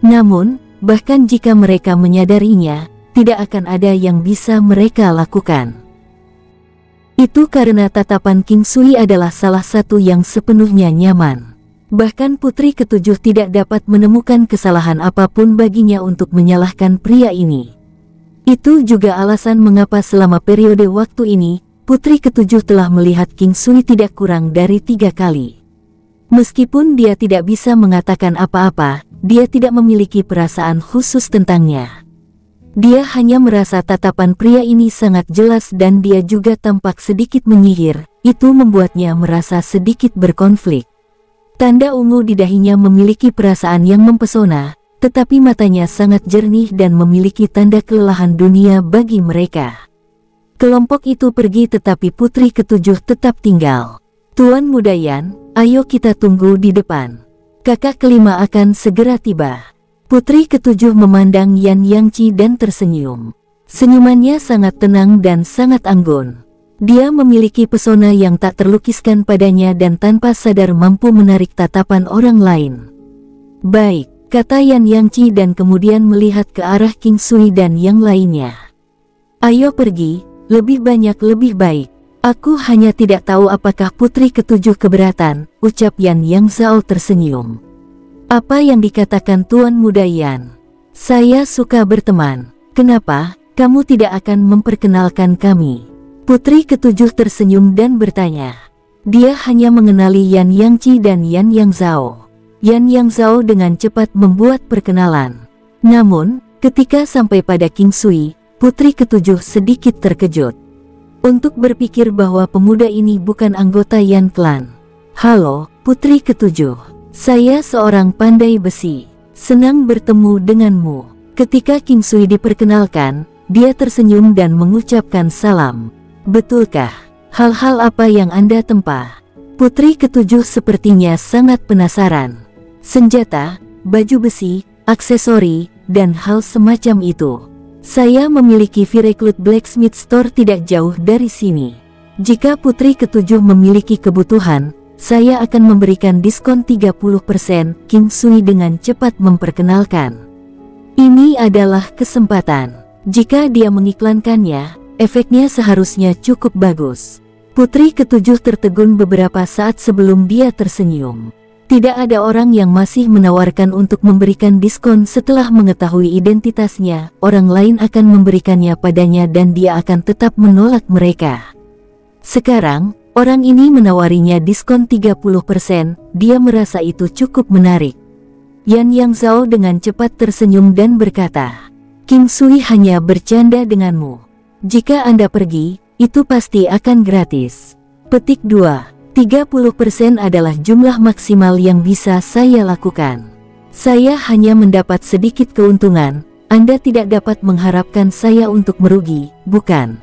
Namun, bahkan jika mereka menyadarinya, tidak akan ada yang bisa mereka lakukan. Itu karena tatapan King Sui adalah salah satu yang sepenuhnya nyaman. Bahkan putri ketujuh tidak dapat menemukan kesalahan apapun baginya untuk menyalahkan pria ini. Itu juga alasan mengapa selama periode waktu ini, putri ketujuh telah melihat King Sui tidak kurang dari 3 kali. Meskipun dia tidak bisa mengatakan apa-apa, dia tidak memiliki perasaan khusus tentangnya. Dia hanya merasa tatapan pria ini sangat jelas dan dia juga tampak sedikit menyihir, itu membuatnya merasa sedikit berkonflik. Tanda ungu di dahinya memiliki perasaan yang mempesona, tetapi matanya sangat jernih dan memiliki tanda kelelahan dunia bagi mereka. Kelompok itu pergi tetapi putri ketujuh tetap tinggal. "Tuan Muda Yan, ayo kita tunggu di depan. Kakak kelima akan segera tiba." Putri ketujuh memandang Yan Yangci dan tersenyum. Senyumannya sangat tenang dan sangat anggun. Dia memiliki pesona yang tak terlukiskan padanya dan tanpa sadar mampu menarik tatapan orang lain. "Baik," kata Yan Yangci dan kemudian melihat ke arah King Sui dan yang lainnya. "Ayo pergi, lebih banyak lebih baik. Aku hanya tidak tahu apakah putri ketujuh keberatan," ucap Yan Yang Zhao tersenyum. "Apa yang dikatakan Tuan Muda Yan? Saya suka berteman. Kenapa kamu tidak akan memperkenalkan kami?" Putri ketujuh tersenyum dan bertanya. Dia hanya mengenali Yan Yangci dan Yan Yang Zhao. Yan Yang Zhao dengan cepat membuat perkenalan. Namun, ketika sampai pada King Sui, putri ketujuh sedikit terkejut. Untuk berpikir bahwa pemuda ini bukan anggota Yan Clan. "Halo, putri ketujuh. Saya seorang pandai besi. Senang bertemu denganmu." Ketika King Sui diperkenalkan, dia tersenyum dan mengucapkan salam. Betulkah? Hal-hal apa yang Anda tempa? Putri ketujuh sepertinya sangat penasaran. Senjata, baju besi, aksesori, dan hal semacam itu. Saya memiliki Vireclut Blacksmith Store tidak jauh dari sini. Jika Putri ketujuh memiliki kebutuhan, saya akan memberikan diskon 30%, King Sui dengan cepat memperkenalkan. Ini adalah kesempatan. Jika dia mengiklankannya, efeknya seharusnya cukup bagus. Putri ketujuh tertegun beberapa saat sebelum dia tersenyum. Tidak ada orang yang masih menawarkan untuk memberikan diskon setelah mengetahui identitasnya. Orang lain akan memberikannya padanya dan dia akan tetap menolak mereka. Sekarang, orang ini menawarinya diskon 30%, dia merasa itu cukup menarik. Yan Yang Zhao dengan cepat tersenyum dan berkata, King Sui hanya bercanda denganmu. Jika Anda pergi, itu pasti akan gratis. Petik 2. 30% adalah jumlah maksimal yang bisa saya lakukan. Saya hanya mendapat sedikit keuntungan, Anda tidak dapat mengharapkan saya untuk merugi, bukan?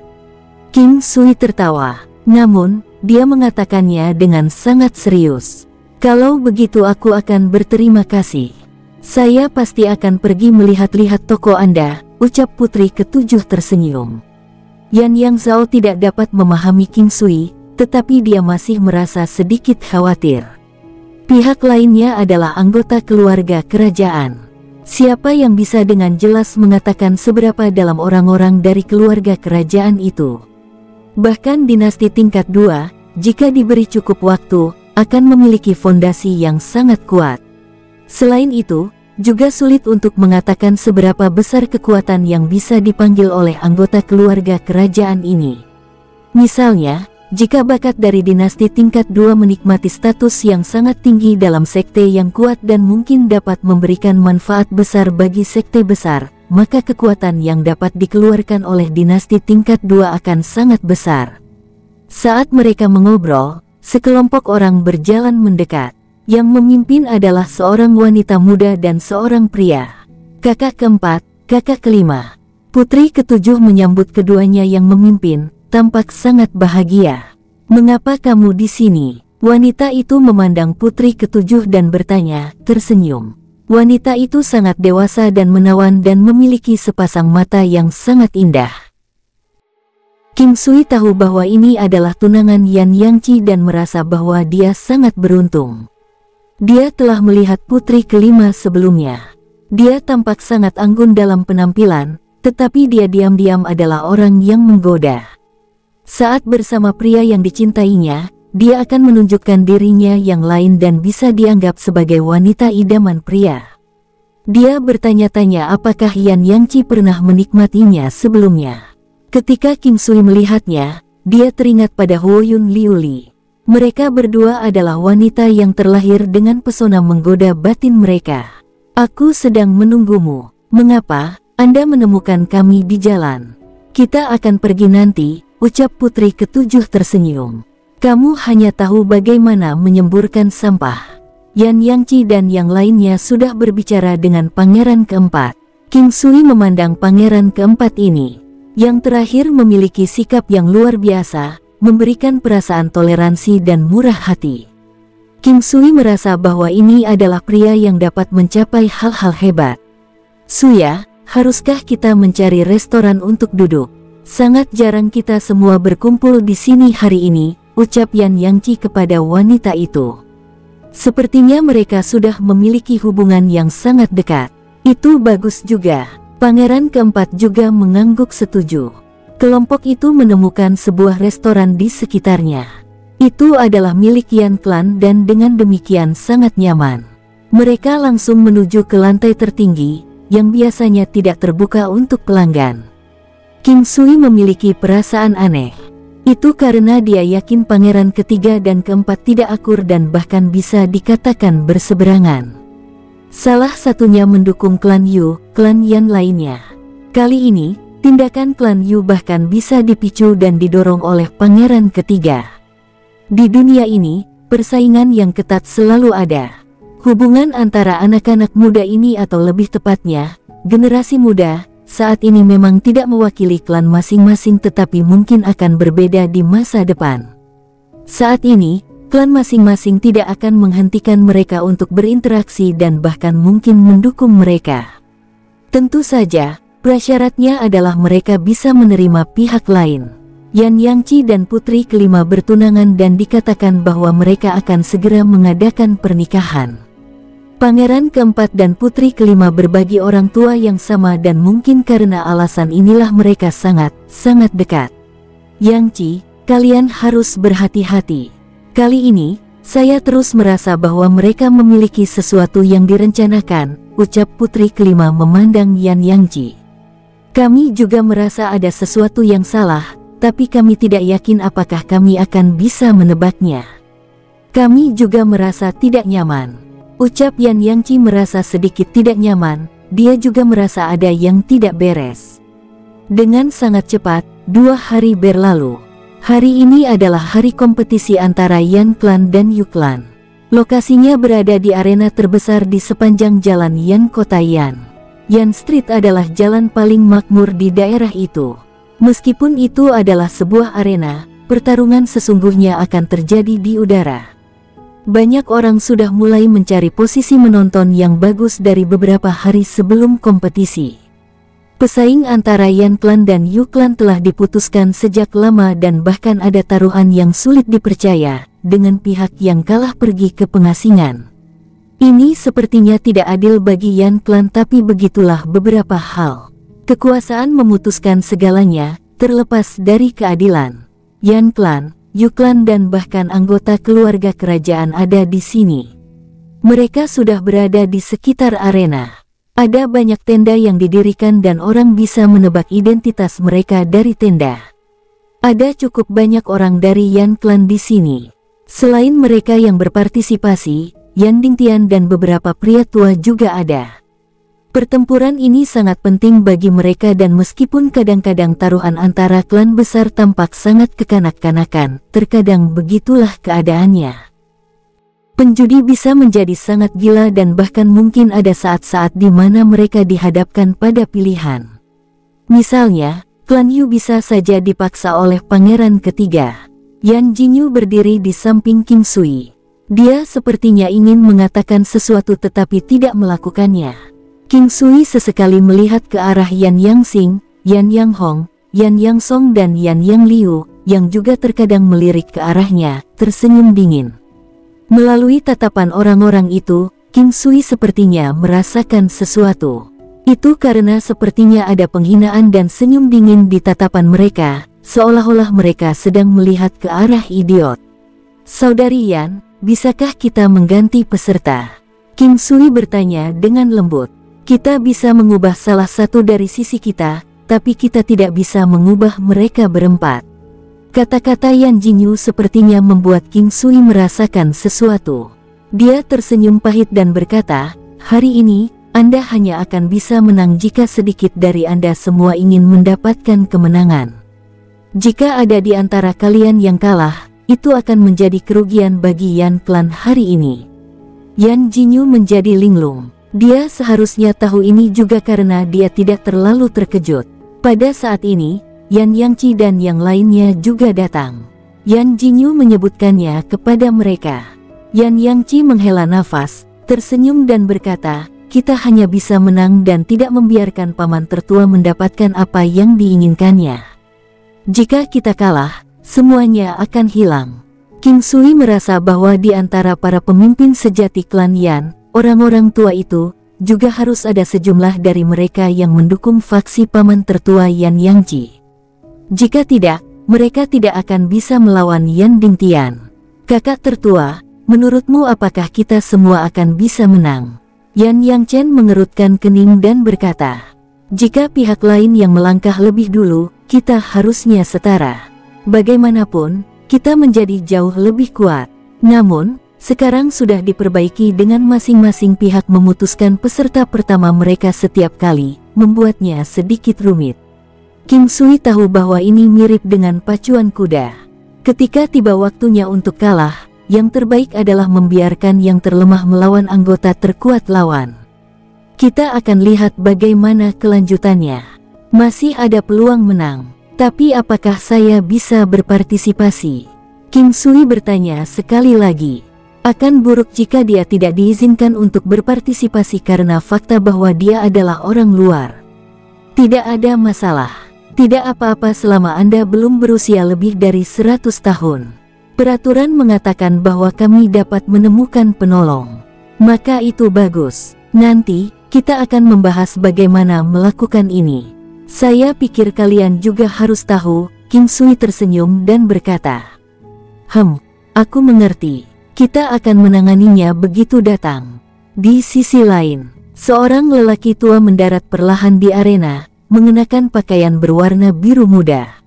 King Sui tertawa, namun, dia mengatakannya dengan sangat serius. Kalau begitu aku akan berterima kasih. Saya pasti akan pergi melihat-lihat toko Anda, ucap Putri ketujuh tersenyum. Yan Yang Zhao tidak dapat memahami King Sui, tetapi dia masih merasa sedikit khawatir. Pihak lainnya adalah anggota keluarga kerajaan. Siapa yang bisa dengan jelas mengatakan seberapa dalam orang-orang dari keluarga kerajaan itu? Bahkan dinasti tingkat 2, jika diberi cukup waktu, akan memiliki fondasi yang sangat kuat. Selain itu, juga sulit untuk mengatakan seberapa besar kekuatan yang bisa dipanggil oleh anggota keluarga kerajaan ini. Misalnya, jika bakat dari dinasti tingkat 2 menikmati status yang sangat tinggi dalam sekte yang kuat dan mungkin dapat memberikan manfaat besar bagi sekte besar, maka kekuatan yang dapat dikeluarkan oleh dinasti tingkat 2 akan sangat besar. Saat mereka mengobrol, sekelompok orang berjalan mendekat. Yang memimpin adalah seorang wanita muda dan seorang pria. Kakak keempat, kakak kelima. Putri ketujuh menyambut keduanya yang memimpin, tampak sangat bahagia. Mengapa kamu di sini? Wanita itu memandang putri ketujuh dan bertanya, tersenyum. Wanita itu sangat dewasa dan menawan dan memiliki sepasang mata yang sangat indah. King Sui tahu bahwa ini adalah tunangan Yan Yangci dan merasa bahwa dia sangat beruntung. Dia telah melihat putri kelima sebelumnya. Dia tampak sangat anggun dalam penampilan, tetapi dia diam-diam adalah orang yang menggoda. Saat bersama pria yang dicintainya, dia akan menunjukkan dirinya yang lain dan bisa dianggap sebagai wanita idaman pria. Dia bertanya-tanya apakah Yan Yangci pernah menikmatinya sebelumnya. Ketika King Sui melihatnya, dia teringat pada Huoyun Liuli. Mereka berdua adalah wanita yang terlahir dengan pesona menggoda batin mereka. Aku sedang menunggumu. Mengapa Anda menemukan kami di jalan? Kita akan pergi nanti, ucap putri ketujuh tersenyum. Kamu hanya tahu bagaimana menyemburkan sampah. Yan Yangci dan yang lainnya sudah berbicara dengan pangeran keempat. King Sui memandang pangeran keempat ini. Yang terakhir memiliki sikap yang luar biasa, memberikan perasaan toleransi dan murah hati. King Sui merasa bahwa ini adalah pria yang dapat mencapai hal-hal hebat. Suya, haruskah kita mencari restoran untuk duduk? Sangat jarang kita semua berkumpul di sini hari ini, ucap Yan Yangci kepada wanita itu. Sepertinya mereka sudah memiliki hubungan yang sangat dekat. Itu bagus juga. Pangeran keempat juga mengangguk setuju. Kelompok itu menemukan sebuah restoran di sekitarnya. Itu adalah milik Yan Clan dan dengan demikian sangat nyaman. Mereka langsung menuju ke lantai tertinggi, yang biasanya tidak terbuka untuk pelanggan. King Sui memiliki perasaan aneh. Itu karena dia yakin pangeran ketiga dan keempat tidak akur dan bahkan bisa dikatakan berseberangan. Salah satunya mendukung klan Yu, klan Yan lainnya. Kali ini, tindakan klan Yu bahkan bisa dipicu dan didorong oleh pangeran ketiga. Di dunia ini, persaingan yang ketat selalu ada. Hubungan antara anak-anak muda ini atau lebih tepatnya, generasi muda saat ini memang tidak mewakili klan masing-masing, tetapi mungkin akan berbeda di masa depan. Saat ini, klan masing-masing tidak akan menghentikan mereka untuk berinteraksi dan bahkan mungkin mendukung mereka. Tentu saja, prasyaratnya adalah mereka bisa menerima pihak lain. Yan Yangci dan putri kelima bertunangan dan dikatakan bahwa mereka akan segera mengadakan pernikahan. Pangeran keempat dan putri kelima berbagi orang tua yang sama dan mungkin karena alasan inilah mereka sangat dekat. Yangci, kalian harus berhati-hati. Kali ini, saya terus merasa bahwa mereka memiliki sesuatu yang direncanakan, ucap putri kelima memandang Yan Yangci. Kami juga merasa ada sesuatu yang salah, tapi kami tidak yakin apakah kami akan bisa menebaknya. Kami juga merasa tidak nyaman. Ucap Yan Yangci merasa sedikit tidak nyaman, dia juga merasa ada yang tidak beres. Dengan sangat cepat, 2 hari berlalu. Hari ini adalah hari kompetisi antara Yan Clan dan Yu Clan. Lokasinya berada di arena terbesar di sepanjang jalan Yan Kota Yan. Yan Street adalah jalan paling makmur di daerah itu. Meskipun itu adalah sebuah arena, pertarungan sesungguhnya akan terjadi di udara. Banyak orang sudah mulai mencari posisi menonton yang bagus dari beberapa hari sebelum kompetisi. Pesaing antara Yan Clan dan Yu Clan telah diputuskan sejak lama dan bahkan ada taruhan yang sulit dipercaya, dengan pihak yang kalah pergi ke pengasingan. Ini sepertinya tidak adil bagi Yan Clan, tapi begitulah beberapa hal. Kekuasaan memutuskan segalanya, terlepas dari keadilan. Yan Clan, Yu Clan dan bahkan anggota keluarga kerajaan ada di sini. Mereka sudah berada di sekitar arena. Ada banyak tenda yang didirikan dan orang bisa menebak identitas mereka dari tenda. Ada cukup banyak orang dari Yan Clan di sini. Selain mereka yang berpartisipasi, Yan Dingtian dan beberapa pria tua juga ada. Pertempuran ini sangat penting bagi mereka dan meskipun kadang-kadang taruhan antara klan besar tampak sangat kekanak-kanakan, terkadang begitulah keadaannya. Penjudi bisa menjadi sangat gila dan bahkan mungkin ada saat-saat di mana mereka dihadapkan pada pilihan. Misalnya, klan Yu bisa saja dipaksa oleh pangeran ketiga. Yan Jingyu berdiri di samping King Sui. Dia sepertinya ingin mengatakan sesuatu tetapi tidak melakukannya. King Sui sesekali melihat ke arah Yan Yangxing, Yan Yanghong, Yan Yangsong dan Yan Yangliu, yang juga terkadang melirik ke arahnya, tersenyum dingin. Melalui tatapan orang-orang itu, King Sui sepertinya merasakan sesuatu. Itu karena sepertinya ada penghinaan dan senyum dingin di tatapan mereka, seolah-olah mereka sedang melihat ke arah idiot. Saudari Yan, bisakah kita mengganti peserta? King Sui bertanya dengan lembut. Kita bisa mengubah salah satu dari sisi kita, tapi kita tidak bisa mengubah mereka berempat. Kata-kata Yan Jingyu sepertinya membuat King Sui merasakan sesuatu. Dia tersenyum pahit dan berkata, hari ini, Anda hanya akan bisa menang jika sedikit dari Anda semua ingin mendapatkan kemenangan. Jika ada di antara kalian yang kalah, itu akan menjadi kerugian bagi Yan Clan hari ini. Yan Jingyu menjadi linglung. Dia seharusnya tahu ini juga karena dia tidak terlalu terkejut. Pada saat ini, Yan Yangci dan yang lainnya juga datang. Yan Jingyu menyebutkannya kepada mereka. Yan Yangci menghela nafas, tersenyum dan berkata, kita hanya bisa menang dan tidak membiarkan paman tertua mendapatkan apa yang diinginkannya. Jika kita kalah, semuanya akan hilang. King Sui merasa bahwa di antara para pemimpin sejati klan Yan, orang-orang tua itu, juga harus ada sejumlah dari mereka yang mendukung faksi paman tertua Yan Yangci. Jika tidak, mereka tidak akan bisa melawan Yan Dingtian. Kakak tertua, menurutmu apakah kita semua akan bisa menang? Yan Yangchen mengerutkan kening dan berkata, jika pihak lain yang melangkah lebih dulu, kita harusnya setara. Bagaimanapun, kita menjadi jauh lebih kuat. Namun, sekarang sudah diperbaiki dengan masing-masing pihak memutuskan peserta pertama mereka setiap kali, membuatnya sedikit rumit. King Sui tahu bahwa ini mirip dengan pacuan kuda. Ketika tiba waktunya untuk kalah, yang terbaik adalah membiarkan yang terlemah melawan anggota terkuat lawan. Kita akan lihat bagaimana kelanjutannya. Masih ada peluang menang. Tapi apakah saya bisa berpartisipasi? King Sui bertanya sekali lagi. Akan buruk jika dia tidak diizinkan untuk berpartisipasi karena fakta bahwa dia adalah orang luar. Tidak ada masalah. Tidak apa-apa selama Anda belum berusia lebih dari 100 tahun. Peraturan mengatakan bahwa kami dapat menemukan penolong. Maka itu bagus. Nanti, kita akan membahas bagaimana melakukan ini. Saya pikir kalian juga harus tahu. King Sui tersenyum dan berkata, aku mengerti. Kita akan menanganinya begitu datang. Di sisi lain, seorang lelaki tua mendarat perlahan di arena, mengenakan pakaian berwarna biru muda.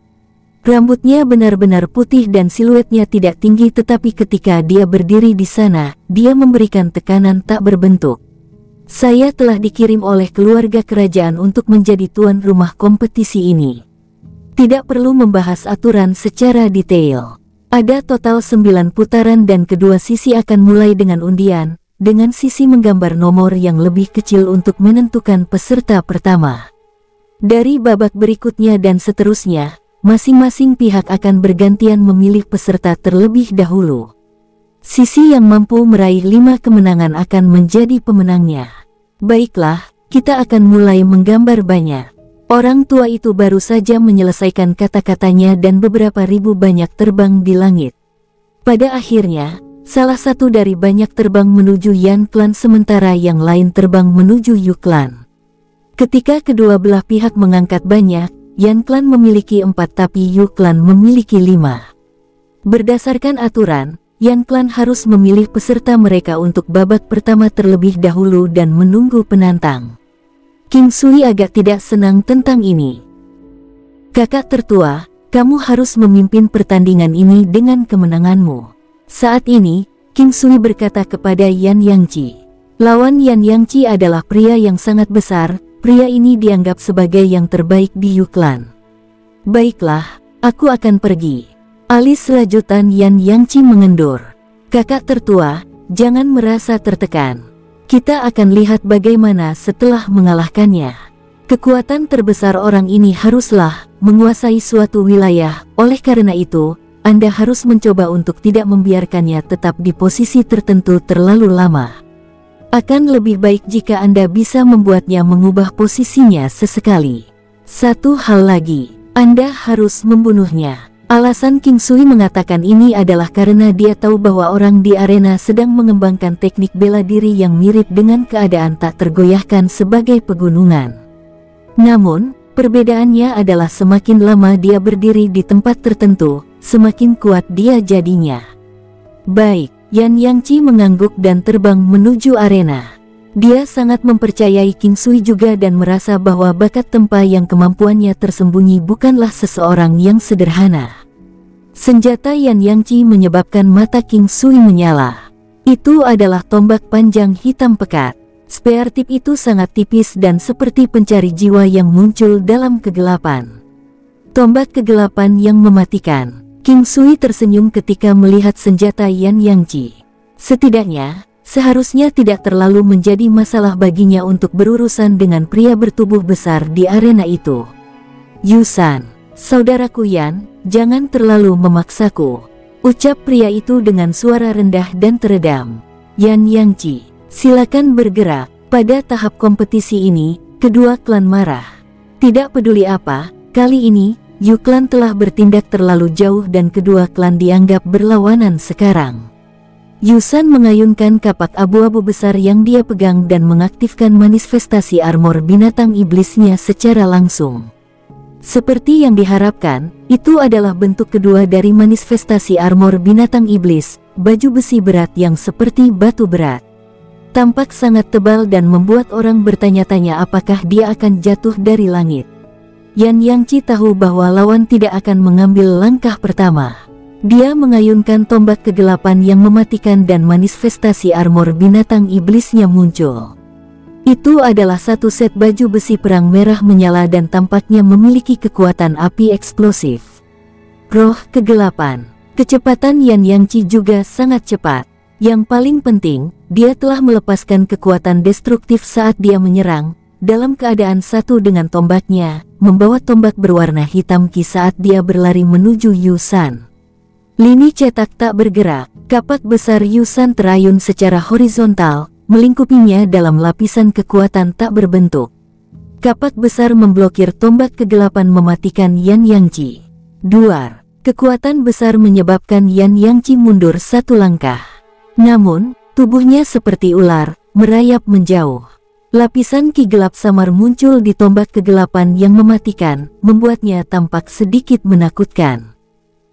Rambutnya benar-benar putih dan siluetnya tidak tinggi, tetapi ketika dia berdiri di sana, dia memberikan tekanan tak berbentuk. Saya telah dikirim oleh keluarga kerajaan untuk menjadi tuan rumah kompetisi ini. Tidak perlu membahas aturan secara detail. Ada total 9 putaran dan kedua sisi akan mulai dengan undian, dengan sisi menggambar nomor yang lebih kecil untuk menentukan peserta pertama. Dari babak berikutnya dan seterusnya, masing-masing pihak akan bergantian memilih peserta terlebih dahulu. Sisi yang mampu meraih 5 kemenangan akan menjadi pemenangnya. Baiklah, kita akan mulai menggambar banyak. Orang tua itu baru saja menyelesaikan kata-katanya dan beberapa ribu banyak terbang di langit. Pada akhirnya, salah satu dari banyak terbang menuju Yan Clan sementara yang lain terbang menuju Yu Clan. Ketika kedua belah pihak mengangkat banyak, Yan Clan memiliki 4 tapi Yu Clan memiliki 5. Berdasarkan aturan, Yan Clan harus memilih peserta mereka untuk babak pertama terlebih dahulu dan menunggu penantang. King Sui agak tidak senang tentang ini. Kakak tertua, kamu harus memimpin pertandingan ini dengan kemenanganmu. Saat ini, King Sui berkata kepada Yan Yangci. Lawan Yan Yangci adalah pria yang sangat besar, pria ini dianggap sebagai yang terbaik di Yu Clan. Baiklah, aku akan pergi. Alis rajutan Yan Yangci mengendur. Kakak tertua, jangan merasa tertekan. Kita akan lihat bagaimana setelah mengalahkannya. Kekuatan terbesar orang ini haruslah menguasai suatu wilayah, oleh karena itu, Anda harus mencoba untuk tidak membiarkannya tetap di posisi tertentu terlalu lama. Akan lebih baik jika Anda bisa membuatnya mengubah posisinya sesekali. Satu hal lagi, Anda harus membunuhnya. Alasan King Sui mengatakan ini adalah karena dia tahu bahwa orang di arena sedang mengembangkan teknik bela diri yang mirip dengan keadaan tak tergoyahkan sebagai pegunungan. Namun, perbedaannya adalah semakin lama dia berdiri di tempat tertentu, semakin kuat dia jadinya. Baik, Yan Yangci mengangguk dan terbang menuju arena. Dia sangat mempercayai King Sui juga dan merasa bahwa bakat tempa yang kemampuannya tersembunyi bukanlah seseorang yang sederhana. Senjata Yan Yangci menyebabkan mata King Sui menyala. Itu adalah tombak panjang hitam pekat. Spear tip itu sangat tipis dan seperti pencari jiwa yang muncul dalam kegelapan. Tombak kegelapan yang mematikan. King Sui tersenyum ketika melihat senjata Yan Yangci. Setidaknya, seharusnya tidak terlalu menjadi masalah baginya untuk berurusan dengan pria bertubuh besar di arena itu. Yusan, saudaraku Yan, jangan terlalu memaksaku, ucap pria itu dengan suara rendah dan teredam. Yan Yangci, silakan bergerak. Pada tahap kompetisi ini, kedua klan marah. Tidak peduli apa, kali ini, Yu Clan telah bertindak terlalu jauh dan kedua klan dianggap berlawanan sekarang. Yusan mengayunkan kapak abu-abu besar yang dia pegang dan mengaktifkan manifestasi armor binatang iblisnya secara langsung. Seperti yang diharapkan, itu adalah bentuk kedua dari manifestasi armor binatang iblis, baju besi berat yang seperti batu berat. Tampak sangat tebal dan membuat orang bertanya-tanya apakah dia akan jatuh dari langit. Yan Yangci tahu bahwa lawan tidak akan mengambil langkah pertama. Dia mengayunkan tombak kegelapan yang mematikan dan manifestasi armor binatang iblisnya muncul. Itu adalah satu set baju besi perang merah menyala dan tampaknya memiliki kekuatan api eksplosif. Roh kegelapan. Kecepatan Yan Yangci juga sangat cepat. Yang paling penting, dia telah melepaskan kekuatan destruktif saat dia menyerang, dalam keadaan satu dengan tombaknya, membawa tombak berwarna hitam Qi saat dia berlari menuju Yusan. Lini cetak tak bergerak, kapak besar Yusan terayun secara horizontal, melingkupinya dalam lapisan kekuatan tak berbentuk. Kapak besar memblokir tombak kegelapan mematikan Yan Yangji. Duar, kekuatan besar menyebabkan Yan Yangji mundur satu langkah. Namun, tubuhnya seperti ular, merayap menjauh. Lapisan Qi gelap samar muncul di tombak kegelapan yang mematikan, membuatnya tampak sedikit menakutkan.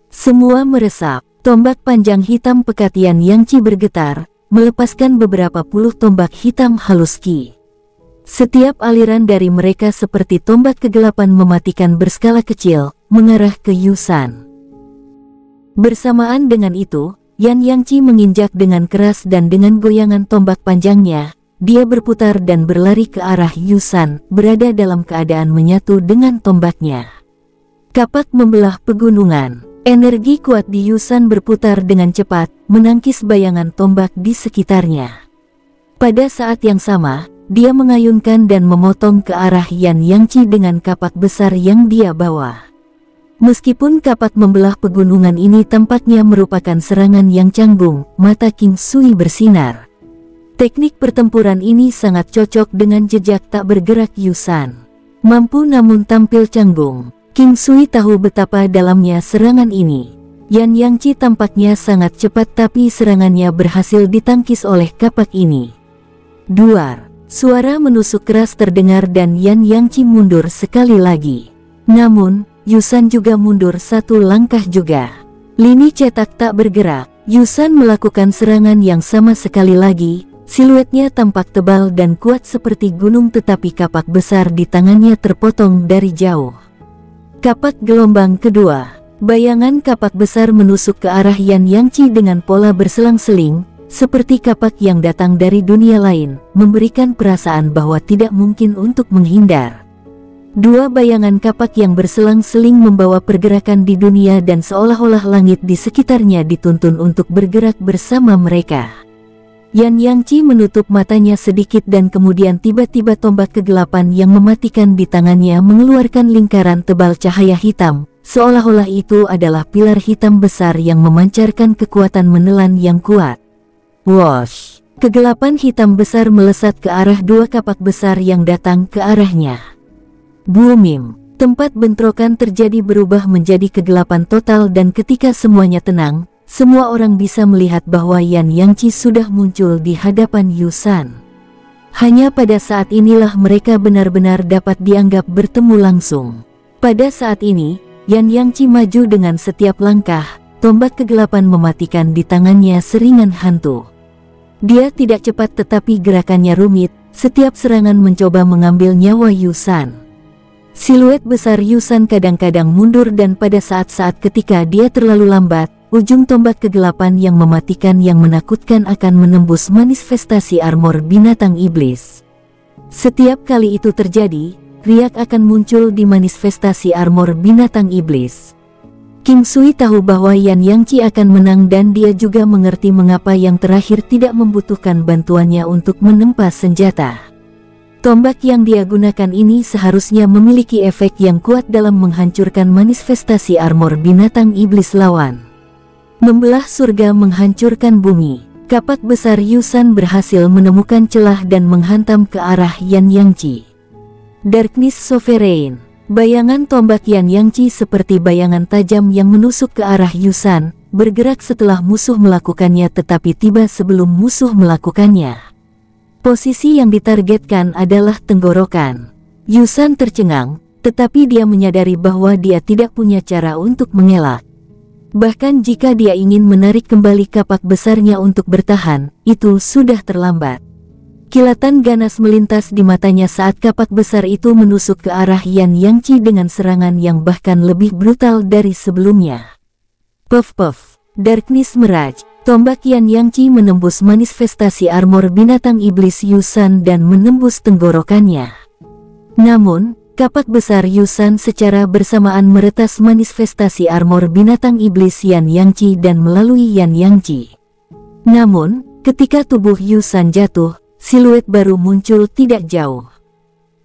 Semua meresap, tombak panjang hitam pekat Yan Yangji bergetar, melepaskan beberapa puluh tombak hitam halus Qi. Setiap aliran dari mereka seperti tombak kegelapan mematikan berskala kecil, mengarah ke Yusan. Bersamaan dengan itu, Yan Yangji menginjak dengan keras dan dengan goyangan tombak panjangnya, dia berputar dan berlari ke arah Yusan, berada dalam keadaan menyatu dengan tombaknya. Kapak membelah pegunungan, energi kuat di Yusan berputar dengan cepat, menangkis bayangan tombak di sekitarnya. Pada saat yang sama, dia mengayunkan dan memotong ke arah Yan Yangji dengan kapak besar yang dia bawa. Meskipun kapak membelah pegunungan ini tampaknya merupakan serangan yang canggung, mata King Sui bersinar. Teknik pertempuran ini sangat cocok dengan jejak tak bergerak Yusan. Mampu namun tampil canggung, King Sui tahu betapa dalamnya serangan ini. Yan Yangji tampaknya sangat cepat tapi serangannya berhasil ditangkis oleh kapak ini. Duar, suara menusuk keras terdengar dan Yan Yangji mundur sekali lagi. Namun, Yusan juga mundur satu langkah juga. Lini cetak tak bergerak. Yusan melakukan serangan yang sama sekali lagi. Siluetnya tampak tebal dan kuat seperti gunung tetapi kapak besar di tangannya terpotong dari jauh. Kapak gelombang kedua. Bayangan kapak besar menusuk ke arah Yan Yangji dengan pola berselang-seling, seperti kapak yang datang dari dunia lain, memberikan perasaan bahwa tidak mungkin untuk menghindar. Dua bayangan kapak yang berselang-seling membawa pergerakan di dunia dan seolah-olah langit di sekitarnya dituntun untuk bergerak bersama mereka. Yan Yangji menutup matanya sedikit dan kemudian tiba-tiba tombak kegelapan yang mematikan di tangannya mengeluarkan lingkaran tebal cahaya hitam, seolah-olah itu adalah pilar hitam besar yang memancarkan kekuatan menelan yang kuat. Wosh! Kegelapan hitam besar melesat ke arah dua kapak besar yang datang ke arahnya. Boomim, tempat bentrokan terjadi berubah menjadi kegelapan total dan ketika semuanya tenang, semua orang bisa melihat bahwa Yan Yangji sudah muncul di hadapan Yusan. Hanya pada saat inilah mereka benar-benar dapat dianggap bertemu langsung. Pada saat ini, Yan Yangji maju dengan setiap langkah, tombak kegelapan mematikan di tangannya seringan hantu. Dia tidak cepat tetapi gerakannya rumit, setiap serangan mencoba mengambil nyawa Yusan. Siluet besar Yusan kadang-kadang mundur dan pada saat-saat ketika dia terlalu lambat, ujung tombak kegelapan yang mematikan yang menakutkan akan menembus manifestasi armor binatang iblis. Setiap kali itu terjadi, riak akan muncul di manifestasi armor binatang iblis. King Sui tahu bahwa Yan Yangji akan menang dan dia juga mengerti mengapa yang terakhir tidak membutuhkan bantuannya untuk menempa senjata. Tombak yang dia gunakan ini seharusnya memiliki efek yang kuat dalam menghancurkan manifestasi armor binatang iblis lawan. Membelah surga menghancurkan bumi. Kapak besar Yusan berhasil menemukan celah dan menghantam ke arah Yan Yangji. Darkness Sovereign. Bayangan tombak Yan Yangji seperti bayangan tajam yang menusuk ke arah Yusan, bergerak setelah musuh melakukannya tetapi tiba sebelum musuh melakukannya. Posisi yang ditargetkan adalah tenggorokan. Yusan tercengang, tetapi dia menyadari bahwa dia tidak punya cara untuk mengelak. Bahkan jika dia ingin menarik kembali kapak besarnya untuk bertahan, itu sudah terlambat. Kilatan ganas melintas di matanya saat kapak besar itu menusuk ke arah Yan Yangji dengan serangan yang bahkan lebih brutal dari sebelumnya. Puff-puff, Darkness Mirage. Tombak Yan Yangji menembus manifestasi armor binatang iblis Yusan dan menembus tenggorokannya. Namun, kapak besar Yusan secara bersamaan meretas manifestasi armor binatang iblis Yan Yangji dan melalui Yan Yangji. Namun, ketika tubuh Yu San jatuh, siluet baru muncul tidak jauh.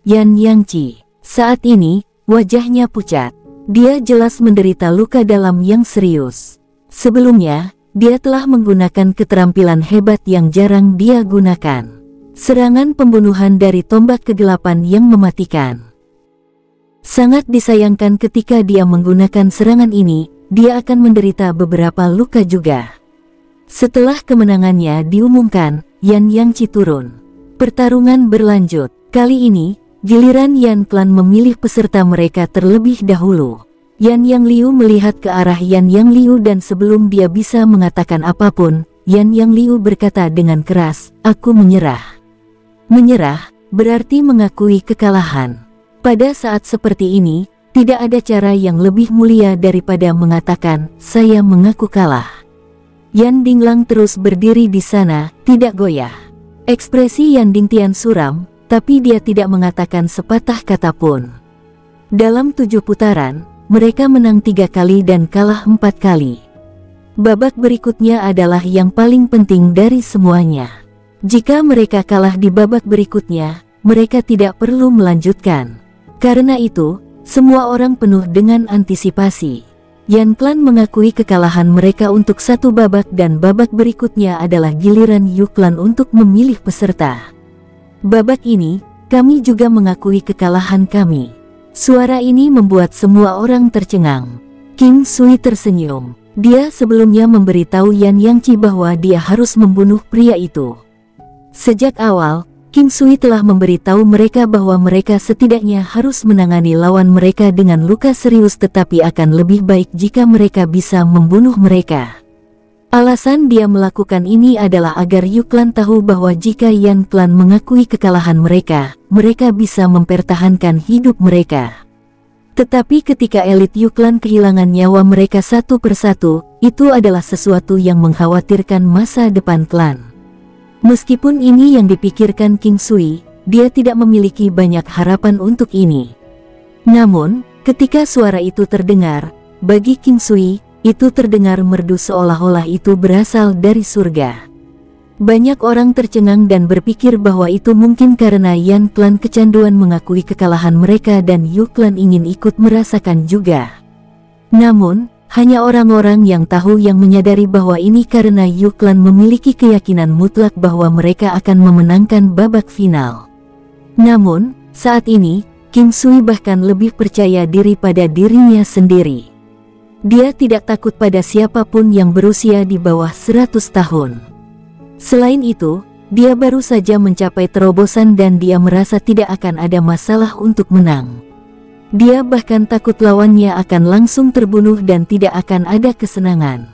Yan Yangqi. Saat ini, wajahnya pucat. Dia jelas menderita luka dalam yang serius. Sebelumnya, dia telah menggunakan keterampilan hebat yang jarang dia gunakan. Serangan pembunuhan dari tombak kegelapan yang mematikan. Sangat disayangkan ketika dia menggunakan serangan ini, dia akan menderita beberapa luka juga. Setelah kemenangannya diumumkan, Yan Yangqi turun. Pertarungan berlanjut. Kali ini, giliran Yan Clan memilih peserta mereka terlebih dahulu. Yan Yang Liu melihat ke arah Yan Yang Liu dan sebelum dia bisa mengatakan apapun, Yan Yang Liu berkata dengan keras, "Aku menyerah." Menyerah berarti mengakui kekalahan. Pada saat seperti ini, tidak ada cara yang lebih mulia daripada mengatakan, "Saya mengaku kalah." Yan Dinglang terus berdiri di sana, tidak goyah. Ekspresi Yan Dingtian suram, tapi dia tidak mengatakan sepatah kata pun. Dalam 7 putaran, mereka menang 3 kali dan kalah 4 kali. Babak berikutnya adalah yang paling penting dari semuanya. Jika mereka kalah di babak berikutnya, mereka tidak perlu melanjutkan. Karena itu, semua orang penuh dengan antisipasi. Yan Clan mengakui kekalahan mereka untuk 1 babak dan babak berikutnya adalah giliran Yu Clan untuk memilih peserta. Babak ini, kami juga mengakui kekalahan kami. Suara ini membuat semua orang tercengang. King Sui tersenyum. Dia sebelumnya memberitahu Yan Yangqi bahwa dia harus membunuh pria itu. Sejak awal, King Sui telah memberitahu mereka bahwa mereka setidaknya harus menangani lawan mereka dengan luka serius, tetapi akan lebih baik jika mereka bisa membunuh mereka. Alasan dia melakukan ini adalah agar Yu Clan tahu bahwa jika Yan Clan mengakui kekalahan mereka, mereka bisa mempertahankan hidup mereka. Tetapi ketika elit Yu Clan kehilangan nyawa mereka satu persatu, itu adalah sesuatu yang mengkhawatirkan masa depan klan. Meskipun ini yang dipikirkan King Sui, dia tidak memiliki banyak harapan untuk ini. Namun, ketika suara itu terdengar, bagi King Sui, itu terdengar merdu seolah-olah itu berasal dari surga. Banyak orang tercengang dan berpikir bahwa itu mungkin karena Yan Clan kecanduan mengakui kekalahan mereka dan Yu Clan ingin ikut merasakan juga. Namun, hanya orang-orang yang tahu yang menyadari bahwa ini karena Yu Clan memiliki keyakinan mutlak bahwa mereka akan memenangkan babak final. Namun, saat ini, King Sui bahkan lebih percaya diri pada dirinya sendiri. Dia tidak takut pada siapapun yang berusia di bawah 100 tahun. Selain itu, dia baru saja mencapai terobosan dan dia merasa tidak akan ada masalah untuk menang. Dia bahkan takut lawannya akan langsung terbunuh dan tidak akan ada kesenangan.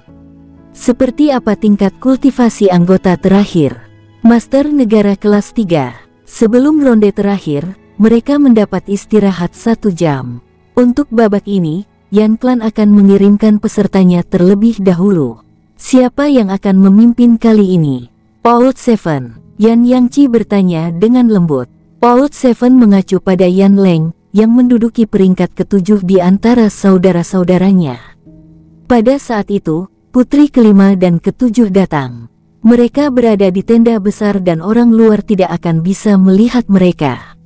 Seperti apa tingkat kultivasi anggota terakhir? Master Negara kelas 3. Sebelum ronde terakhir, mereka mendapat istirahat 1 jam. Untuk babak ini, Yan Clan akan mengirimkan pesertanya terlebih dahulu. Siapa yang akan memimpin kali ini? Paul Seven. Yan Yangqi bertanya dengan lembut. Paul Seven mengacu pada Yan Leng, yang menduduki peringkat ke-7 di antara saudara-saudaranya. Pada saat itu, putri kelima dan ke-7 datang. Mereka berada di tenda besar dan orang luar tidak akan bisa melihat mereka.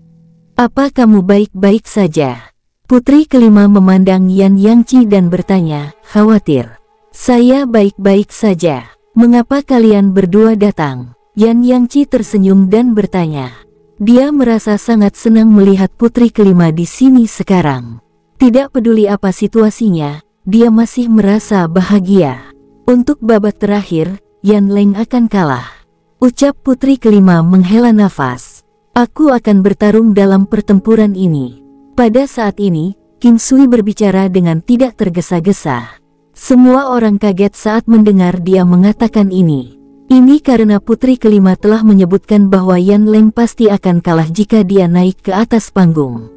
"Apa kamu baik-baik saja?" Putri kelima memandang Yan Yangqi dan bertanya, khawatir. "Saya baik-baik saja. Mengapa kalian berdua datang?" Yan Yangqi tersenyum dan bertanya. Dia merasa sangat senang melihat putri kelima di sini sekarang. Tidak peduli apa situasinya, dia masih merasa bahagia. Untuk babak terakhir, Yan Leng akan kalah. Ucap putri kelima menghela nafas. "Aku akan bertarung dalam pertempuran ini." Pada saat ini, King Sui berbicara dengan tidak tergesa-gesa. Semua orang kaget saat mendengar dia mengatakan ini. Ini karena putri kelima telah menyebutkan bahwa Yan Leng pasti akan kalah jika dia naik ke atas panggung.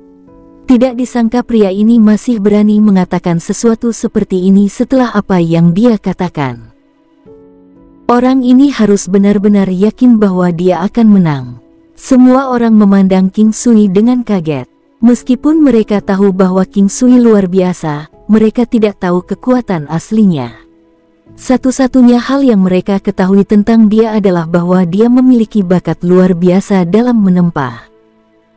Tidak disangka pria ini masih berani mengatakan sesuatu seperti ini setelah apa yang dia katakan. Orang ini harus benar-benar yakin bahwa dia akan menang. Semua orang memandang King Sui dengan kaget. Meskipun mereka tahu bahwa King Sui luar biasa, mereka tidak tahu kekuatan aslinya. Satu-satunya hal yang mereka ketahui tentang dia adalah bahwa dia memiliki bakat luar biasa dalam menempa.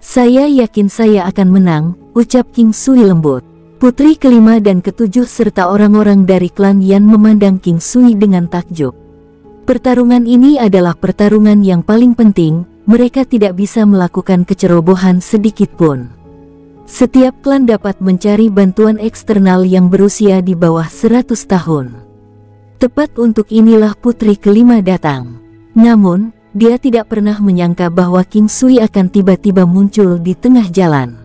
Saya yakin saya akan menang, ucap King Sui lembut. Putri kelima dan ketujuh serta orang-orang dari klan Yan memandang King Sui dengan takjub. Pertarungan ini adalah pertarungan yang paling penting, mereka tidak bisa melakukan kecerobohan sedikit pun. Setiap klan dapat mencari bantuan eksternal yang berusia di bawah 100 tahun. Tepat untuk inilah putri kelima datang. Namun, dia tidak pernah menyangka bahwa King Sui akan tiba-tiba muncul di tengah jalan.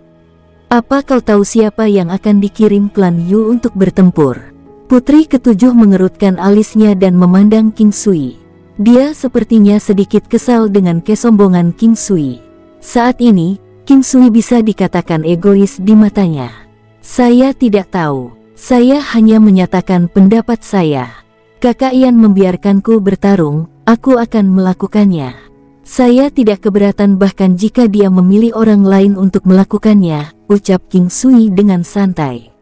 Apa kau tahu siapa yang akan dikirim klan Yu untuk bertempur? Putri ketujuh mengerutkan alisnya dan memandang King Sui. Dia sepertinya sedikit kesal dengan kesombongan King Sui. Saat ini, King Sui bisa dikatakan egois di matanya. Saya tidak tahu. Saya hanya menyatakan pendapat saya. Kakak Yan membiarkanku bertarung, aku akan melakukannya. Saya tidak keberatan bahkan jika dia memilih orang lain untuk melakukannya, ucap King Sui dengan santai.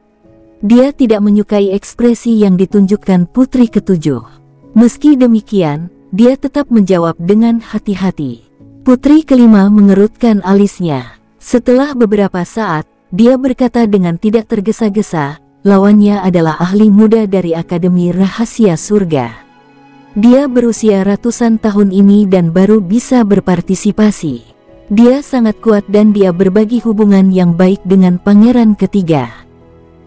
Dia tidak menyukai ekspresi yang ditunjukkan putri ketujuh. Meski demikian, dia tetap menjawab dengan hati-hati. Putri kelima mengerutkan alisnya. Setelah beberapa saat, dia berkata dengan tidak tergesa-gesa, lawannya adalah ahli muda dari Akademi Rahasia Surga. Dia berusia ratusan tahun ini dan baru bisa berpartisipasi. Dia sangat kuat dan dia berbagi hubungan yang baik dengan pangeran ketiga.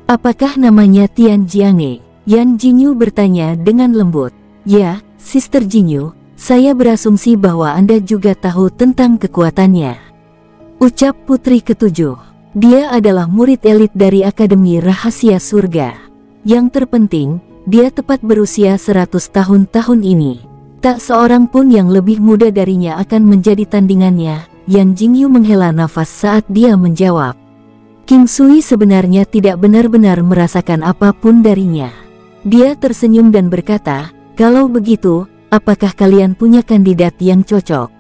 Apakah namanya Tian Jiange? Yan Jinyu bertanya dengan lembut. Ya, Sister Jinyu, saya berasumsi bahwa Anda juga tahu tentang kekuatannya, ucap putri ketujuh. Dia adalah murid elit dari Akademi Rahasia Surga. Yang terpenting, dia tepat berusia 100 tahun ini. Tak seorang pun yang lebih muda darinya akan menjadi tandingannya. Yan Jingyu menghela nafas saat dia menjawab. King Sui sebenarnya tidak benar-benar merasakan apapun darinya. Dia tersenyum dan berkata, kalau begitu, apakah kalian punya kandidat yang cocok?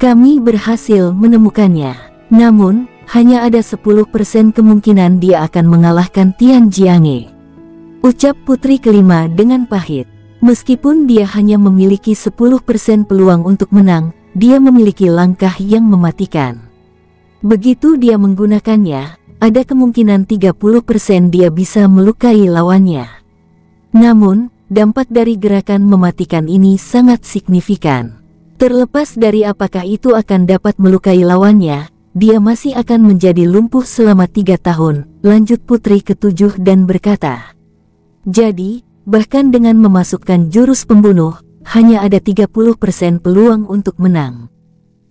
Kami berhasil menemukannya. Namun, hanya ada 10% kemungkinan dia akan mengalahkan Tian Jiange, ucap putri kelima dengan pahit. Meskipun dia hanya memiliki 10% peluang untuk menang, dia memiliki langkah yang mematikan. Begitu dia menggunakannya, ada kemungkinan 30% dia bisa melukai lawannya. Namun, dampak dari gerakan mematikan ini sangat signifikan. Terlepas dari apakah itu akan dapat melukai lawannya, dia masih akan menjadi lumpuh selama 3 tahun, lanjut putri ketujuh dan berkata. Jadi, bahkan dengan memasukkan jurus pembunuh, hanya ada 30% peluang untuk menang.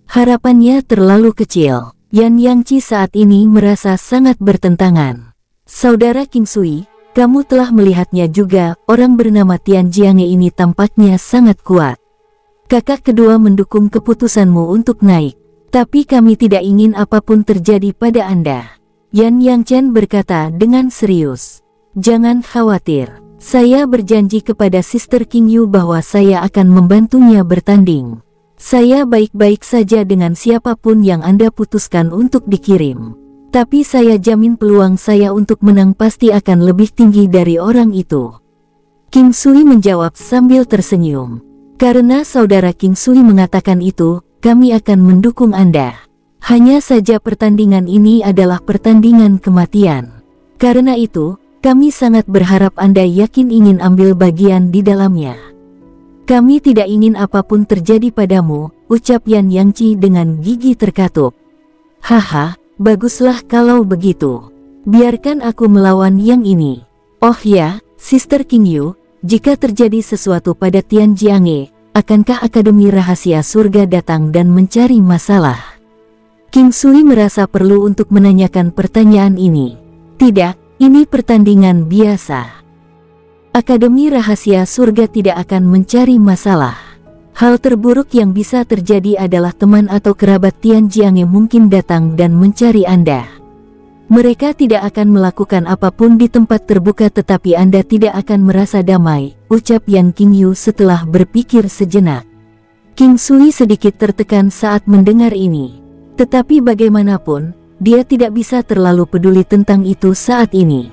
Harapannya terlalu kecil. Yan Yangqi saat ini merasa sangat bertentangan. Saudara King Sui, kamu telah melihatnya juga, orang bernama Tian Jiange ini tampaknya sangat kuat. Kakak kedua mendukung keputusanmu untuk naik. Tapi kami tidak ingin apapun terjadi pada Anda. Yan Yangchen berkata dengan serius. Jangan khawatir. Saya berjanji kepada Sister King Yu bahwa saya akan membantunya bertanding. Saya baik-baik saja dengan siapapun yang Anda putuskan untuk dikirim. Tapi saya jamin peluang saya untuk menang pasti akan lebih tinggi dari orang itu. King Sui menjawab sambil tersenyum. Karena saudara King Sui mengatakan itu, kami akan mendukung Anda. Hanya saja pertandingan ini adalah pertandingan kematian. Karena itu, kami sangat berharap Anda yakin ingin ambil bagian di dalamnya. Kami tidak ingin apapun terjadi padamu, ucap Yan Yangqi dengan gigi terkatup. Haha, baguslah kalau begitu. Biarkan aku melawan yang ini. Oh ya, Sister King Yu, jika terjadi sesuatu pada Tian Jiange, akankah Akademi Rahasia Surga datang dan mencari masalah? King Sui merasa perlu untuk menanyakan pertanyaan ini. Tidak, ini pertandingan biasa. Akademi Rahasia Surga tidak akan mencari masalah. Hal terburuk yang bisa terjadi adalah teman atau kerabat Tian Jiange mungkin datang dan mencari Anda. Mereka tidak akan melakukan apapun di tempat terbuka tetapi Anda tidak akan merasa damai, ucap Yan King Yu setelah berpikir sejenak. King Sui sedikit tertekan saat mendengar ini. Tetapi bagaimanapun, dia tidak bisa terlalu peduli tentang itu saat ini.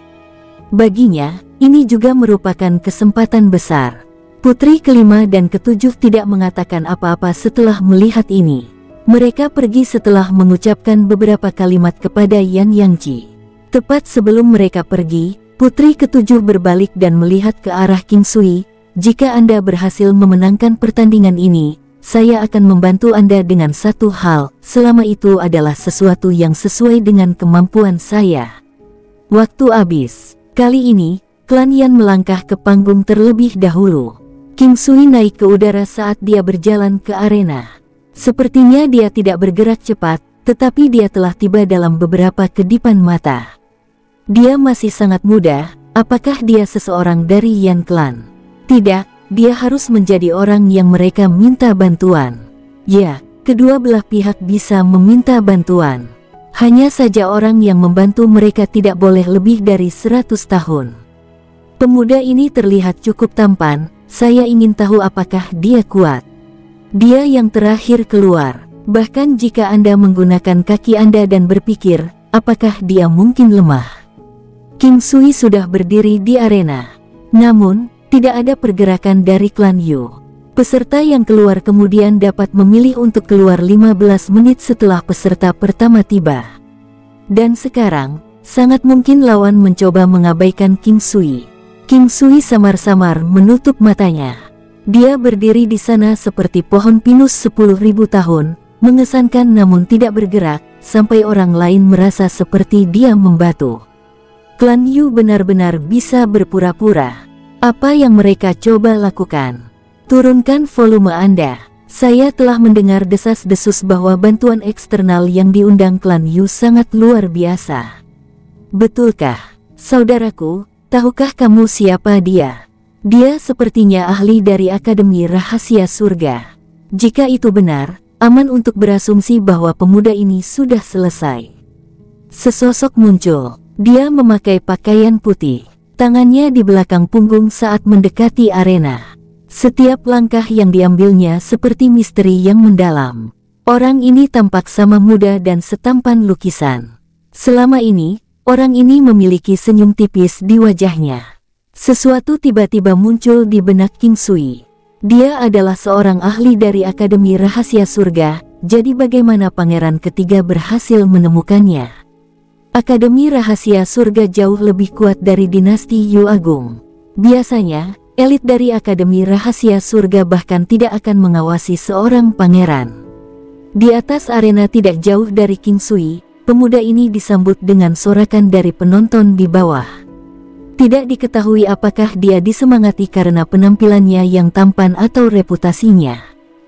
Baginya, ini juga merupakan kesempatan besar. Putri kelima dan ketujuh tidak mengatakan apa-apa setelah melihat ini. Mereka pergi setelah mengucapkan beberapa kalimat kepada Yan Yangji. Tepat sebelum mereka pergi, putri ketujuh berbalik dan melihat ke arah King Sui. Jika Anda berhasil memenangkan pertandingan ini, saya akan membantu Anda dengan satu hal, selama itu adalah sesuatu yang sesuai dengan kemampuan saya. Waktu habis. Kali ini, klan Yan melangkah ke panggung terlebih dahulu. King Sui naik ke udara saat dia berjalan ke arena. Sepertinya dia tidak bergerak cepat, tetapi dia telah tiba dalam beberapa kedipan mata. Dia masih sangat muda, apakah dia seseorang dari Yan Clan? Tidak, dia harus menjadi orang yang mereka minta bantuan. Ya, kedua belah pihak bisa meminta bantuan. Hanya saja orang yang membantu mereka tidak boleh lebih dari 100 tahun. Pemuda ini terlihat cukup tampan, saya ingin tahu apakah dia kuat. Dia yang terakhir keluar, bahkan jika Anda menggunakan kaki Anda dan berpikir, apakah dia mungkin lemah? King Sui sudah berdiri di arena. Namun, tidak ada pergerakan dari klan Yu. Peserta yang keluar kemudian dapat memilih untuk keluar 15 menit setelah peserta pertama tiba. Dan sekarang, sangat mungkin lawan mencoba mengabaikan King Sui. King Sui samar-samar menutup matanya. Dia berdiri di sana seperti pohon pinus 10.000 tahun, mengesankan namun tidak bergerak, sampai orang lain merasa seperti dia membatu. Klan Yu benar-benar bisa berpura-pura. Apa yang mereka coba lakukan? Turunkan volume Anda. Saya telah mendengar desas-desus bahwa bantuan eksternal yang diundang klan Yu sangat luar biasa. Betulkah, saudaraku? Tahukah kamu siapa dia? Dia sepertinya ahli dari Akademi Rahasia Surga. Jika itu benar, aman untuk berasumsi bahwa pemuda ini sudah selesai. Sesosok muncul. Dia memakai pakaian putih. Tangannya di belakang punggung saat mendekati arena. Setiap langkah yang diambilnya seperti misteri yang mendalam. Orang ini tampak sama muda dan setampan lukisan. Selama ini, orang ini memiliki senyum tipis di wajahnya. Sesuatu tiba-tiba muncul di benak King Sui. Dia adalah seorang ahli dari Akademi Rahasia Surga, jadi bagaimana pangeran ketiga berhasil menemukannya? Akademi Rahasia Surga jauh lebih kuat dari dinasti Yu Agung. Biasanya, elit dari Akademi Rahasia Surga bahkan tidak akan mengawasi seorang pangeran. Di atas arena tidak jauh dari King Sui, pemuda ini disambut dengan sorakan dari penonton di bawah. Tidak diketahui apakah dia disemangati karena penampilannya yang tampan atau reputasinya.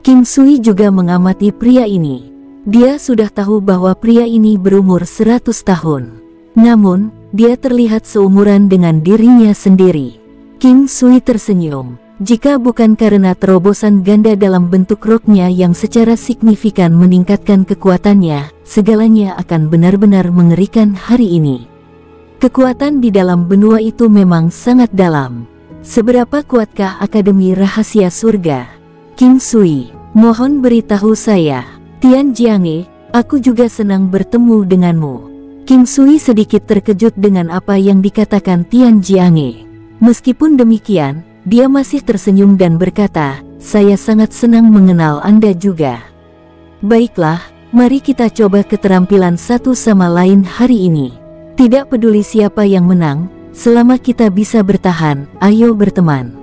King Sui juga mengamati pria ini. Dia sudah tahu bahwa pria ini berumur 100 tahun. Namun, dia terlihat seumuran dengan dirinya sendiri. King Sui tersenyum. Jika bukan karena terobosan ganda dalam bentuk roknya yang secara signifikan meningkatkan kekuatannya, segalanya akan benar-benar mengerikan hari ini. Kekuatan di dalam benua itu memang sangat dalam. Seberapa kuatkah Akademi Rahasia Surga? King Sui, mohon beritahu saya. Tian Jiange, aku juga senang bertemu denganmu. King Sui sedikit terkejut dengan apa yang dikatakan Tian Jiange. Meskipun demikian, dia masih tersenyum dan berkata, saya sangat senang mengenal Anda juga. Baiklah, mari kita coba keterampilan satu sama lain hari ini. Tidak peduli siapa yang menang, selama kita bisa bertahan, ayo berteman.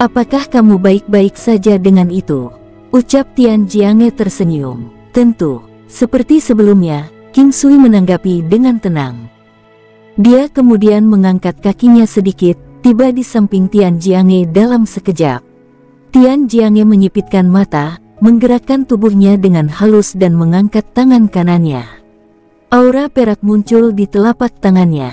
Apakah kamu baik-baik saja dengan itu? Ucap Tian Jiange tersenyum. Tentu, seperti sebelumnya, King Sui menanggapi dengan tenang. Dia kemudian mengangkat kakinya sedikit, tiba di samping Tian Jiange dalam sekejap. Tian Jiange menyipitkan mata, menggerakkan tubuhnya dengan halus dan mengangkat tangan kanannya. Aura perak muncul di telapak tangannya.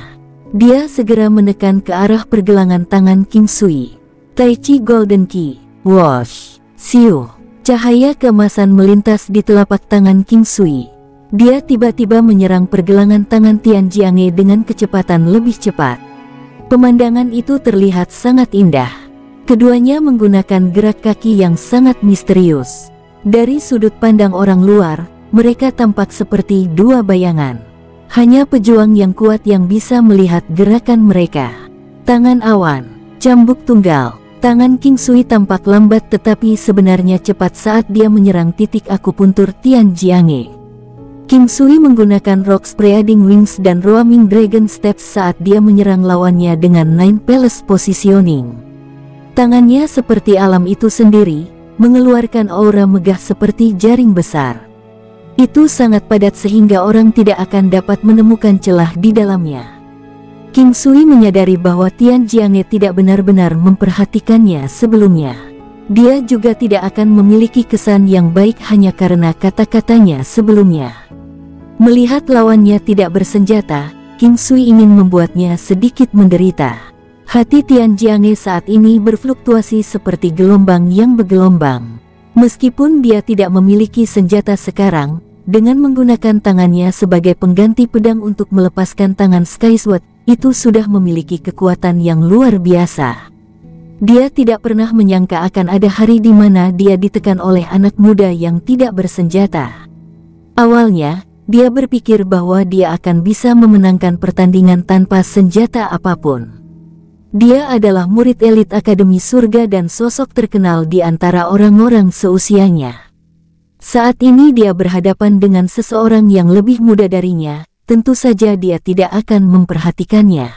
Dia segera menekan ke arah pergelangan tangan King Sui. Tai Chi Golden Key. Wash. Siu. Cahaya keemasan melintas di telapak tangan King Sui. Dia tiba-tiba menyerang pergelangan tangan Tian Jiange dengan kecepatan lebih cepat. Pemandangan itu terlihat sangat indah. Keduanya menggunakan gerak kaki yang sangat misterius. Dari sudut pandang orang luar, mereka tampak seperti dua bayangan. Hanya pejuang yang kuat yang bisa melihat gerakan mereka. Tangan awan, cambuk tunggal, Tangan King Sui tampak lambat tetapi sebenarnya cepat saat dia menyerang titik akupuntur Tian Jiange. King Sui menggunakan Rock Spreading Wings dan Roaming Dragon Steps saat dia menyerang lawannya dengan Nine Palace Positioning. Tangannya seperti alam itu sendiri, mengeluarkan aura megah seperti jaring besar. Itu sangat padat sehingga orang tidak akan dapat menemukan celah di dalamnya. King Sui menyadari bahwa Tian Jiange tidak benar-benar memperhatikannya sebelumnya. Dia juga tidak akan memiliki kesan yang baik hanya karena kata-katanya sebelumnya. Melihat lawannya tidak bersenjata, King Sui ingin membuatnya sedikit menderita. Hati Tian Jiange saat ini berfluktuasi seperti gelombang yang bergelombang. Meskipun dia tidak memiliki senjata sekarang, dengan menggunakan tangannya sebagai pengganti pedang untuk melepaskan tangan Sky Sword, itu sudah memiliki kekuatan yang luar biasa. Dia tidak pernah menyangka akan ada hari di mana dia ditekan oleh anak muda yang tidak bersenjata. Awalnya, dia berpikir bahwa dia akan bisa memenangkan pertandingan tanpa senjata apapun. Dia adalah murid elit Akademi Surga dan sosok terkenal di antara orang-orang seusianya. Saat ini dia berhadapan dengan seseorang yang lebih muda darinya. Tentu saja dia tidak akan memperhatikannya.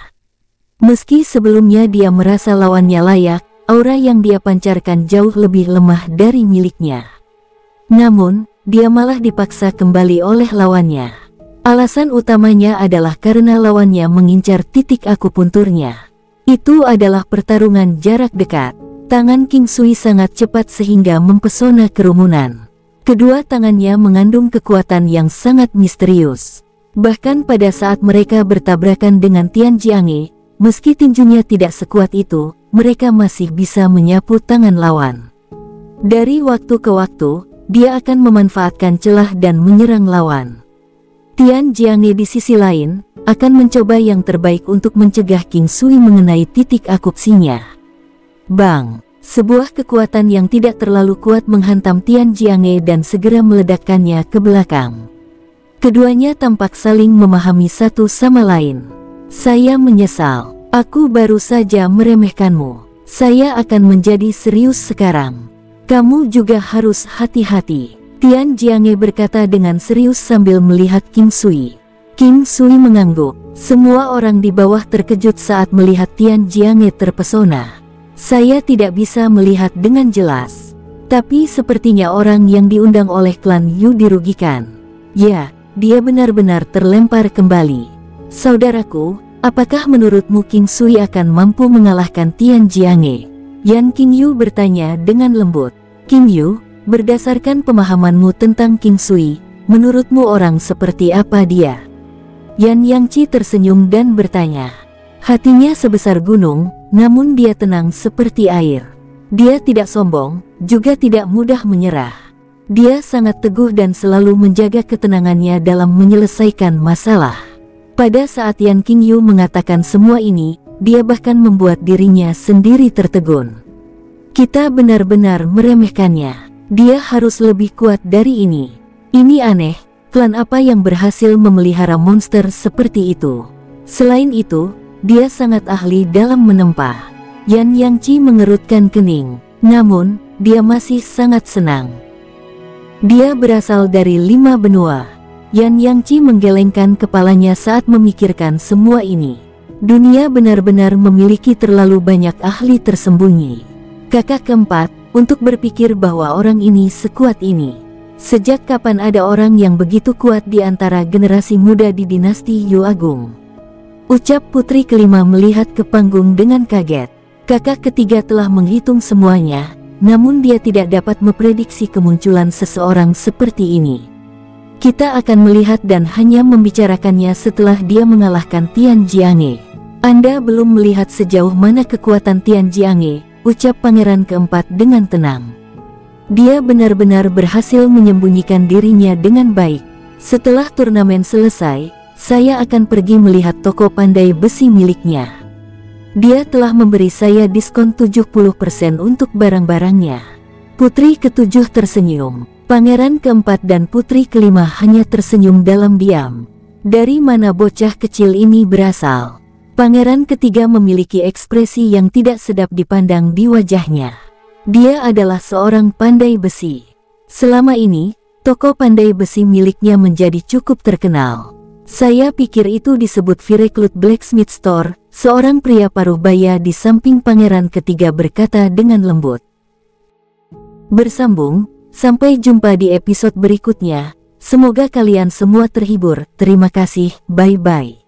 Meski sebelumnya dia merasa lawannya layak, aura yang dia pancarkan jauh lebih lemah dari miliknya. Namun, dia malah dipaksa kembali oleh lawannya. Alasan utamanya adalah karena lawannya mengincar titik akupunturnya. Itu adalah pertarungan jarak dekat. Tangan King Sui sangat cepat sehingga mempesona kerumunan. Kedua tangannya mengandung kekuatan yang sangat misterius. Bahkan pada saat mereka bertabrakan dengan Tian Jiange, meski tinjunya tidak sekuat itu, mereka masih bisa menyapu tangan lawan. Dari waktu ke waktu, dia akan memanfaatkan celah dan menyerang lawan. Tian Jiange di sisi lain, akan mencoba yang terbaik untuk mencegah King Sui mengenai titik akupsinya. Bang! Sebuah kekuatan yang tidak terlalu kuat menghantam Tian Jiange dan segera meledakkannya ke belakang. Keduanya tampak saling memahami satu sama lain. Saya menyesal. Aku baru saja meremehkanmu. Saya akan menjadi serius sekarang. Kamu juga harus hati-hati. Tian Jiange berkata dengan serius sambil melihat King Sui. King Sui mengangguk. Semua orang di bawah terkejut saat melihat Tian Jiange terpesona. Saya tidak bisa melihat dengan jelas. Tapi sepertinya orang yang diundang oleh klan Yu dirugikan. Ya. Dia benar-benar terlempar kembali. Saudaraku, apakah menurutmu King Sui akan mampu mengalahkan Tian Jiange? Yan King Yu bertanya dengan lembut. King Yu, berdasarkan pemahamanmu tentang King Sui, menurutmu orang seperti apa dia? Yan Yangci tersenyum dan bertanya. Hatinya sebesar gunung, namun dia tenang seperti air. Dia tidak sombong, juga tidak mudah menyerah. Dia sangat teguh dan selalu menjaga ketenangannya dalam menyelesaikan masalah. Pada saat Yan King Yu mengatakan semua ini, dia bahkan membuat dirinya sendiri tertegun. Kita benar-benar meremehkannya. Dia harus lebih kuat dari ini. Ini aneh, klan apa yang berhasil memelihara monster seperti itu? Selain itu, dia sangat ahli dalam menempa. Yan Yangci mengerutkan kening, namun, dia masih sangat senang. Dia berasal dari 5 benua. Yan Yangci menggelengkan kepalanya saat memikirkan semua ini. Dunia benar-benar memiliki terlalu banyak ahli tersembunyi. Kakak keempat, untuk berpikir bahwa orang ini sekuat ini. Sejak kapan ada orang yang begitu kuat di antara generasi muda di dinasti Yu Agung? Ucap putri kelima melihat ke panggung dengan kaget. Kakak ketiga telah menghitung semuanya. Namun dia tidak dapat memprediksi kemunculan seseorang seperti ini. Kita akan melihat dan hanya membicarakannya setelah dia mengalahkan Tian Jiange. Anda belum melihat sejauh mana kekuatan Tian Jiange, ucap pangeran keempat dengan tenang. Dia benar-benar berhasil menyembunyikan dirinya dengan baik. Setelah turnamen selesai, saya akan pergi melihat toko pandai besi miliknya. Dia telah memberi saya diskon 70% untuk barang-barangnya. Putri ketujuh tersenyum. Pangeran keempat dan putri kelima hanya tersenyum dalam diam. Dari mana bocah kecil ini berasal? Pangeran ketiga memiliki ekspresi yang tidak sedap dipandang di wajahnya. Dia adalah seorang pandai besi. Selama ini, toko pandai besi miliknya menjadi cukup terkenal. Saya pikir itu disebut Vireclut Blacksmith Store. Seorang pria paruh baya di samping pangeran ketiga berkata dengan lembut. Bersambung, sampai jumpa di episode berikutnya. Semoga kalian semua terhibur. Terima kasih, bye-bye.